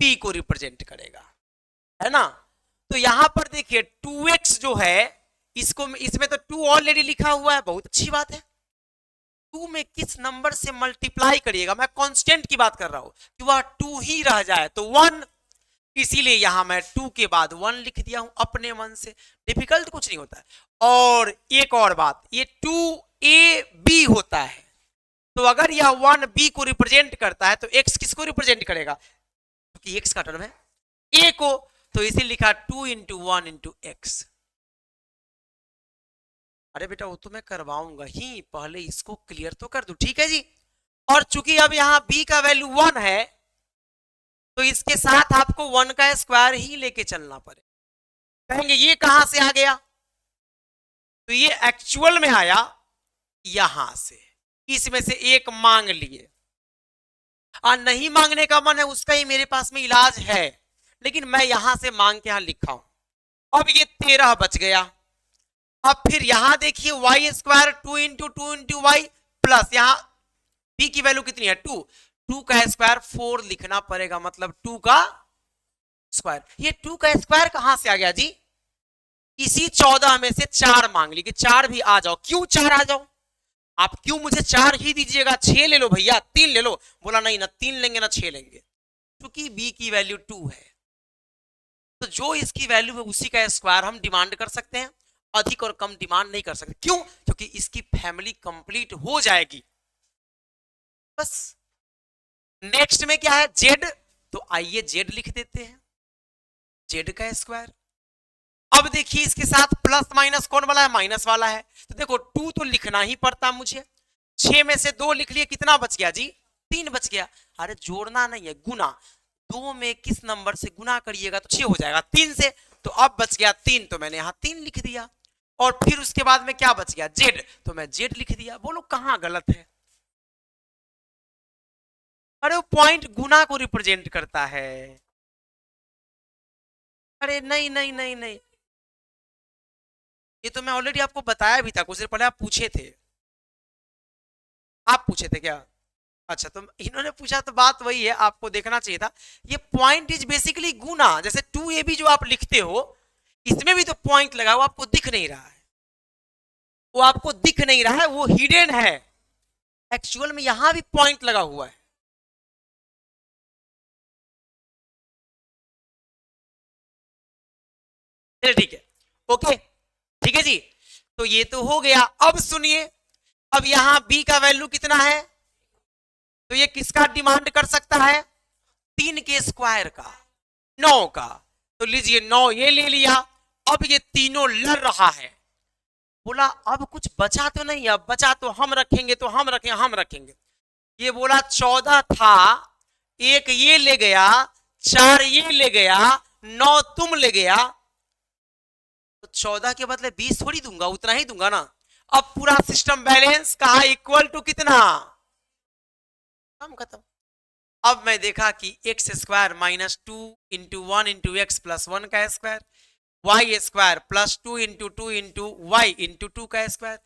p को रिप्रेजेंट करेगा, है ना? तो यहां पर देखिए 2x जो है, इसको इसमें तो 2 ऑलरेडी लिखा हुआ है, बहुत अच्छी बात है। 2 में किस नंबर से मल्टीप्लाई करिएगा? मैं कांस्टेंट की बात कर रहा हूं कि वह 2 ही रह जाए तो 1, इसीलिए यहां मैं 2 के बाद 1 लिख दिया हूं अपने मन से। डिफिकल्ट कुछ नहीं होता है। और एक और बात, ये 2ab होता है, तो अगर यह 1b को रिप्रेजेंट करता है तो x किसको रिप्रेजेंट करेगा? क्योंकि x का टर्म है a को, तो इसे लिखा 2 इंटू 1 इंटू एक्स। अरे बेटा वो तो मैं करवाऊंगा ही, पहले इसको क्लियर तो कर दूं, ठीक है जी। और चूंकि अब यहां b का वैल्यू 1 है, तो इसके साथ आपको 1 का स्क्वायर ही लेके चलना पड़ेगा। कहेंगे ये कहां से आ गया? तो ये एक्चुअल में आया यहां से, इसमें से एक मांग लिए। और नहीं मांगने का मन है उसका ही मेरे पास में इलाज है, लेकिन मैं यहां से मांग के यहां लिखा हूं। अब ये 13 बच गया। अब फिर यहां देखिए y square 2 into 2 into y plus यहां p की वैल्यू कितनी है? 2, 2 का स्क्वायर 4 लिखना पड़ेगा, मतलब 2 का स्क्वायर। ये 2 का स्क्वायर कहां से आ गया जी? इसी 14 में से 4 मांग ली कि 4 भी आ जाओ। क्यों 4 आ जाओ? आप क्यों मुझे 4 ही दीजिएगा? 6 ले लो भैया, 3 ले लो। बोला नहीं ना 3 लेंगे ना 6 लेंगे, क्योंकि b की वैल्यू 2 है। तो जो इसकी वैल्यू है उसी का स्क्वायर हम डिमांड कर सकते हैं, अधिक और कम डिमांड नहीं कर सकते। क्यों? क्योंकि इसकी फैमिली कंप्लीट हो जाएगी बस। नेक्स्ट में क्या है? z, तो आइए z लिख देते हैं, z का स्क्वायर। अब देखिए इसके साथ प्लस माइनस कौन वाला है? माइनस वाला है। तो देखो 2 तो लिखना ही पड़ता मुझे, 6 में से 2 लिख लिए, कितना बच गया जी? 3 बच गया। अरे जोड़ना नहीं है, गुना। 2 में किस नंबर से गुना करिएगा तो 6 हो जाएगा 3 से, तो अब बच गया 3, तो मैंने यहां 3 लिख दिया। और फिर उसके बाद में क्या बच गया? z, तो मैं z लिख दिया। बोलो कहां गलत है? अरे वो पॉइंट गुना को रिप्रेजेंट करता है। अरे नहीं नहीं नहीं नहीं, ये तो मैं ऑलरेडी आपको बताया भी था, कुछ देर पहले आप पूछे थे। आप पूछे थे क्या? अच्छा, तो इन्होंने पूछा तो बात वही है, आपको देखना चाहिए था। ये पॉइंट इज बेसिकली गुना। जैसे 2ab जो आप लिखते हो, इसमें भी तो पॉइंट लगा, वो आपको दिख नहीं रहा है, वो आपको दिख नहीं रहा है, वो हिडन है। एक्चुअल में यहां भी पॉइंट लगा हुआ है। चलिए ठीक है, ओके, ठीक है जी। तो ये तो हो गया। अब सुनिए, अब यहां b का वैल्यू कितना है? तो ये किसका डिमांड कर सकता है? 3 के स्क्वायर का, 9 का। तो लीजिए 9 ये ले लिया। अब ये तीनों लड़ रहा है। बोला अब कुछ बचा तो नहीं? अब बचा तो हम रखेंगे, तो हम रखेंगे, हम रखेंगे। ये बोला 14 था, एक ये ले गया, 4 ये ले गया, 9 तुम ले गया, तो 14 के बदले 20 थोड़ी दूंगा, उतना ही दूंगा ना। अब पूरा सिस्टम बैलेंस कहा इक्वल टू कितना? काम खत्म। अब मैं देखा कि x square -2 into 1 into x plus 1 का square, y square plus 2 into y into 2 का स्क्वायर,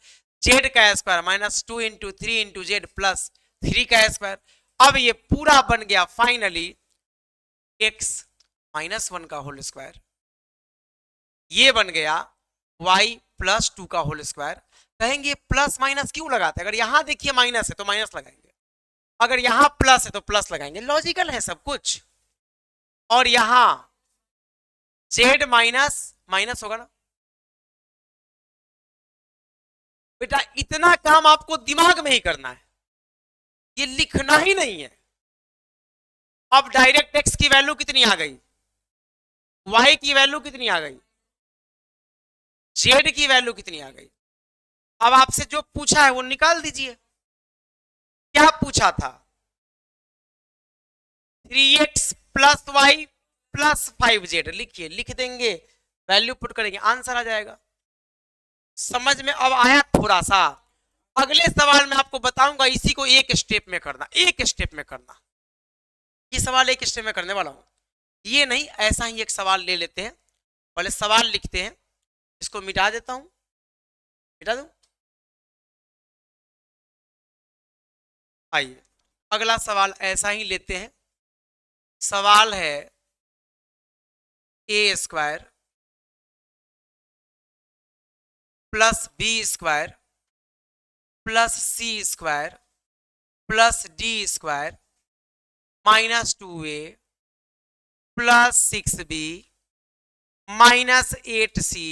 जेड का square minus 2 into 3 into z plus 3 का स्क्वायर। अब ये पूरा बन गया फाइनली x माइनस 1 का होल स्क्वायर, ये बन गया y प्लस 2 का होल स्क्वायर। कहेंगे प्लस माइनस क्यों लगाते हैं, अगर यहां देखिए माइनस है तो माइनस लगाएंगे, अगर यहां प्लस है तो प्लस लगाएंगे, लॉजिकल है सब कुछ। और यहां z माइनस माइनस होगा ना बेटा, इतना काम आपको दिमाग में ही करना है, ये लिखना ही नहीं है। अब डायरेक्ट x की वैल्यू कितनी आ गई, y की वैल्यू कितनी आ गई, z की वैल्यू कितनी आ गई। अब आपसे जो पूछा है वो निकाल दीजिए। क्या पूछा था, 3x plus y plus 5z, लिखिए, लिख देंगे, वैल्यू पुट करेंगे, आंसर आ जाएगा। समझ में अब आया थोड़ा सा। अगले सवाल में आपको बताऊंगा इसी को एक स्टेप में करना, एक स्टेप में करना, ये सवाल एक स्टेप में करने वाला हूं, ये नहीं ऐसा ही एक सवाल ले लेते हैं, पहले सवाल लिखते हैं, इसको मिटा देता हूं, मिटा दूं। आइए अगला सवाल ऐसा ही लेते हैं, सवाल है a square plus b square plus c square plus d square minus 2a plus 6b minus 8c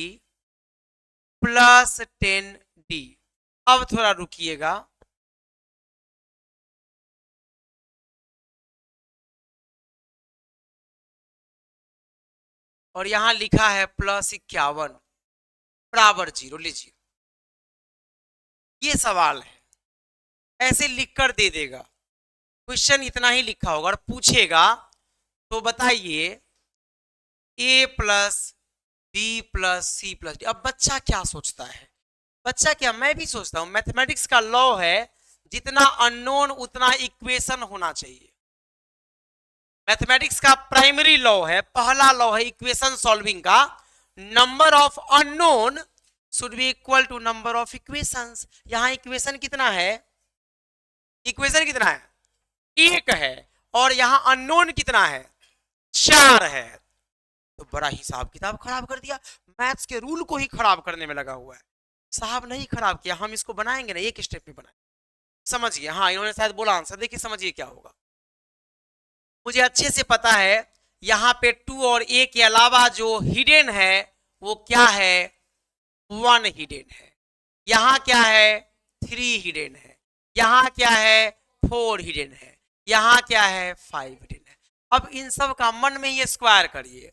plus 10d। अब थोड़ा रुकिएगा, और यहां लिखा है प्लस 51 बराबर 0, लीजिए ये सवाल है, ऐसे लिखकर दे देगा, क्वेश्चन इतना ही लिखा होगा, और पूछेगा तो बताइए a plus b plus c plus d. अब बच्चा क्या सोचता है, बच्चा क्या, मैं भी सोचता हूं, मैथमेटिक्स का लॉ है जितना अननोन उतना इक्वेशन होना चाहिए। मैथमेटिक्स का प्राइमरी लॉ है, पहला लॉ है इक्वेशन सॉल्विंग का, number of unknown should be equal to number of equations. यहां इक्वेशन कितना है, इक्वेशन कितना है, एक है, और यहां अननोन कितना है, 4 है। तो बड़ा हिसाब किताब खराब कर दिया, मैथ्स के रूल को ही खराब करने में लगा हुआ है। साहब नहीं खराब किया, हम इसको बनाएंगे ना, एक स्टेप में बनाएंगे, समझिए। हाँ इन्होंने शायद बोला आंसर, देखिए समझिए क्या होगा। मुझे अच्छे से पता है यहाँ पे 2 और a के अलावा जो हिडन है वो क्या है, 1 हिडन है, यहाँ क्या है 3 हिडन है, यहाँ क्या है 4 हिडन है, यहाँ क्या है 5 हिडन है। अब इन सब का मन में ही स्क्वायर करिए,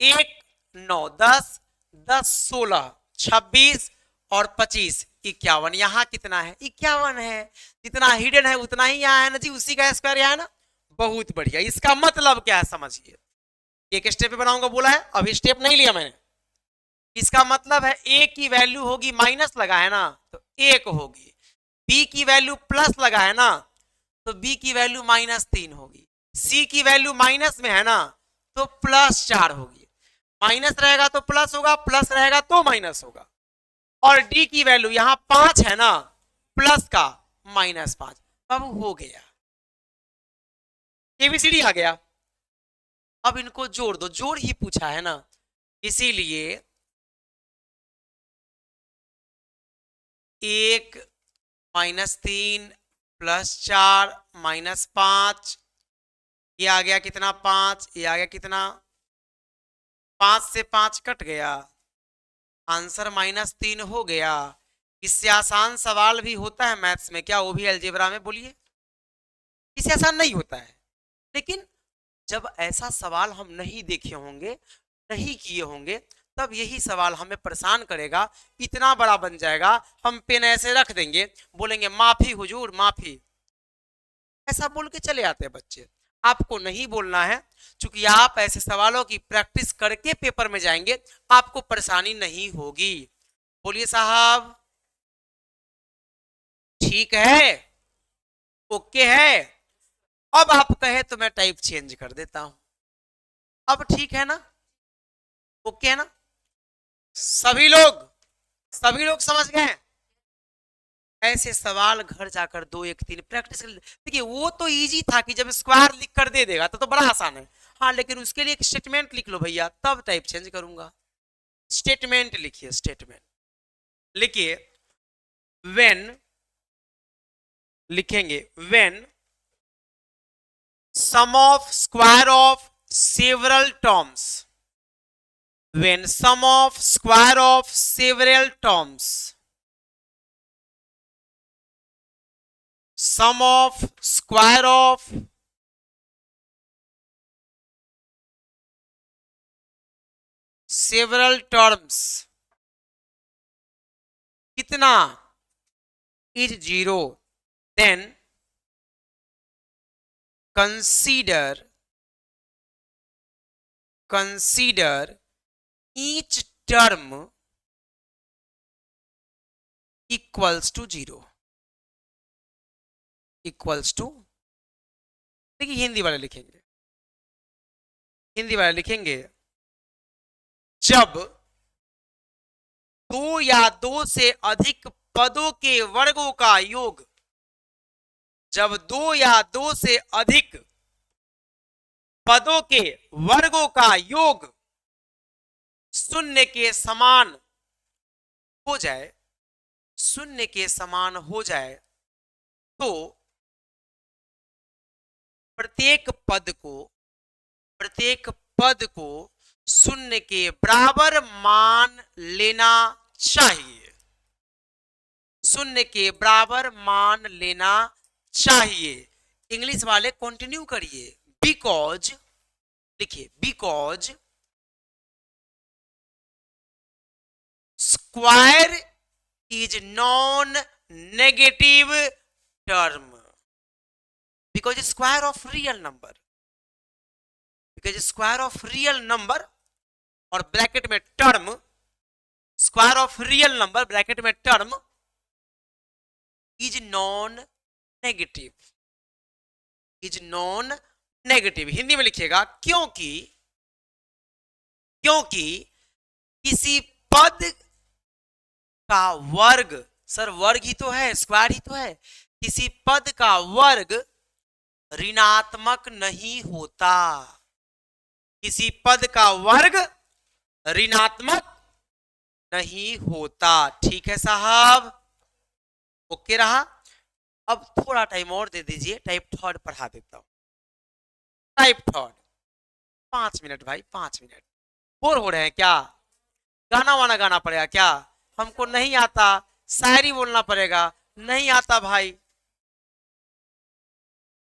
1 9 10 10 16 26 और 25 51, यहाँ कितना है 51 है, जितना हिडन है उतना ही यहाँ है ना जी, उसी का स्क्वायर यहाँ है ना, बहुत बढ़िया। इसका मतलब क्या है समझिए, एक स्टेप पे बनाऊंगा बोला है, अभी स्टेप नहीं लिया मैंने। इसका मतलब है a की वैल्यू होगी, माइनस लगा है ना तो 1 होगी, b की वैल्यू प्लस लगा है ना तो b की वैल्यू -3 होगी, c की वैल्यू माइनस में है ना तो +4 होगी, माइनस रहेगा तो प्लस होगा, प्लस रहेगा तो माइनस होगा, और d की वैल्यू यहां 5 है ना, प्लस का -5। बाबू हो गया, एबीसीडी आ गया। अब इनको जोड़ दो, जोड़ ही पूछा है ना, इसीलिए 1 -3 +4 -5, ये आ गया कितना 5, ये आ गया कितना 5 से 5 कट गया, आंसर -3 हो गया। इससे आसान सवाल भी होता है मैथ्स में क्या, वो भी अलजेब्रा में, बोलिए इससे आसान नहीं होता है। लेकिन जब ऐसा सवाल हम नहीं देखे होंगे, नहीं किए होंगे, तब यही सवाल हमें परेशान करेगा, इतना बड़ा बन जाएगा, हम पेन ऐसे रख देंगे, बोलेंगे माफी हुजूर माफी, ऐसा बोल के चले आते हैं बच्चे। आपको नहीं बोलना है, क्योंकि आप ऐसे सवालों की प्रैक्टिस करके पेपर में जाएंगे, आपको परेशानी नहीं होगी। बोलिए साहब ठीक है, ओके है। अब आप कहे तो मैं टाइप चेंज कर देता हूं, अब ठीक है ना, ओके है ना। सभी लोग समझ गए? ऐसे सवाल घर जाकर 2 1 3 प्रैक्टिस कर। देखिए वो तो इजी था कि जब स्क्वायर लिख कर दे देगा तो बड़ा आसान है। हाँ लेकिन उसके लिए एक स्टेटमेंट लिख लो भैया, तब टाइप चेंज करूंगा। स्टेटमेंट लिखिए, स्टेटमेंट लिखिए। व्हेन लिखेंगे, when sum of square of several terms, when sum of square of several terms, sum of square of several terms कितना is 0, then consider each term equals to 0, equals to। देखिए हिंदी वाले लिखेंगे, हिंदी वाले लिखेंगे जब 2 या 2 से अधिक पदों के वर्गों का योग, जब 2 या 2 से अधिक पदों के वर्गों का योग शून्य के समान हो जाए, शून्य के समान हो जाए, तो प्रत्येक पद को शून्य के बराबर मान लेना चाहिए, शून्य के बराबर मान लेना चाहिए। इंग्लिश वाले कंटिन्यू करिए। बिकॉज लिखिए, because square is non negative term, because square of real number, because square of real number और ब्रैकेट में term, square of real number bracket में term is non negative, is non negative. Hindi में लिखिएगा क्योंकि किसी पद का वर्ग, सर वर्ग ही तो है, स्क्वायर ही तो है, किसी पद का वर्ग ऋणात्मक नहीं होता, किसी पद का वर्ग ऋणात्मक नहीं होता। ठीक है साहब, ओके रहा। अब थोड़ा टाइम और दे दीजिए, टाइप थर्ड पढ़ा देता हूं। टाइप थर्ड 5 मिनट भाई, 5 मिनट। बोर हो रहे हैं क्या? गाना वाना गाना पड़ेगा क्या? हमको नहीं आता, शायरी बोलना पड़ेगा, नहीं आता भाई।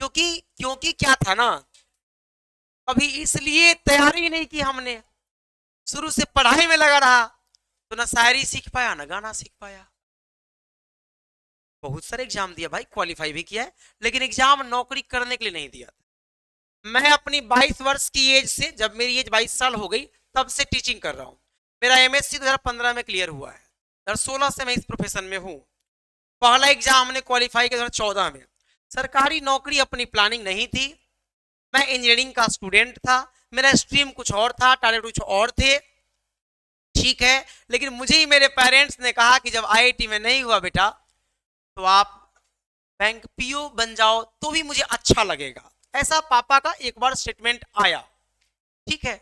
क्योंकि क्या था ना, अभी इसलिए तैयारी नहीं की हमने, शुरू से पढ़ाई में लगा रहा, तो ना शायरी सीख पाया ना गाना सीख पाया। बहुत सारे एग्जाम दिया भाई, क्वालिफाई भी किया है, लेकिन एग्जाम नौकरी करने के लिए नहीं दिया। मैं अपनी 22 वर्ष की एज से, जब मेरी एज 22 साल हो गई, तब से टीचिंग कर रहा हूं। मेरा एमएससी 2015 में क्लियर हुआ है, 2016 से मैं इस प्रोफेशन में हूं। पहला एग्जाम हमने क्वालिफाई किया 2014 में। सरकारी नौकरी अपनी प्लानिंग नहीं थी, मैं इंजीनियरिंग का स्टूडेंट था, मेरा स्ट्रीम कुछ और था, टारगेट कुछ और थे, ठीक है। लेकिन मुझे ही मेरे पेरेंट्स ने कहा कि जब आईआईटी में नहीं हुआ बेटा तो आप बैंक पीओ बन जाओ तो भी मुझे अच्छा लगेगा, ऐसा पापा का एक बार स्टेटमेंट आया, ठीक है।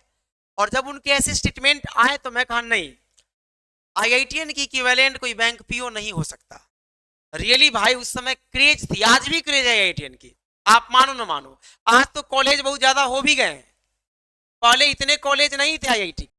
और जब उनके ऐसे स्टेटमेंट आए तो मैं कहा नहीं, आईआईटीएन की इक्विवेलेंट कोई बैंक पीओ नहीं हो सकता। रियली भाई उस समय क्रेज थी, आज भी क्रेज है आईआईटीएन की, आप मानो ना मानो। आज तो कॉलेज बहुत ज्यादा हो भी गए हैं, पहले इतने कॉलेज नहीं थे आईआईटी।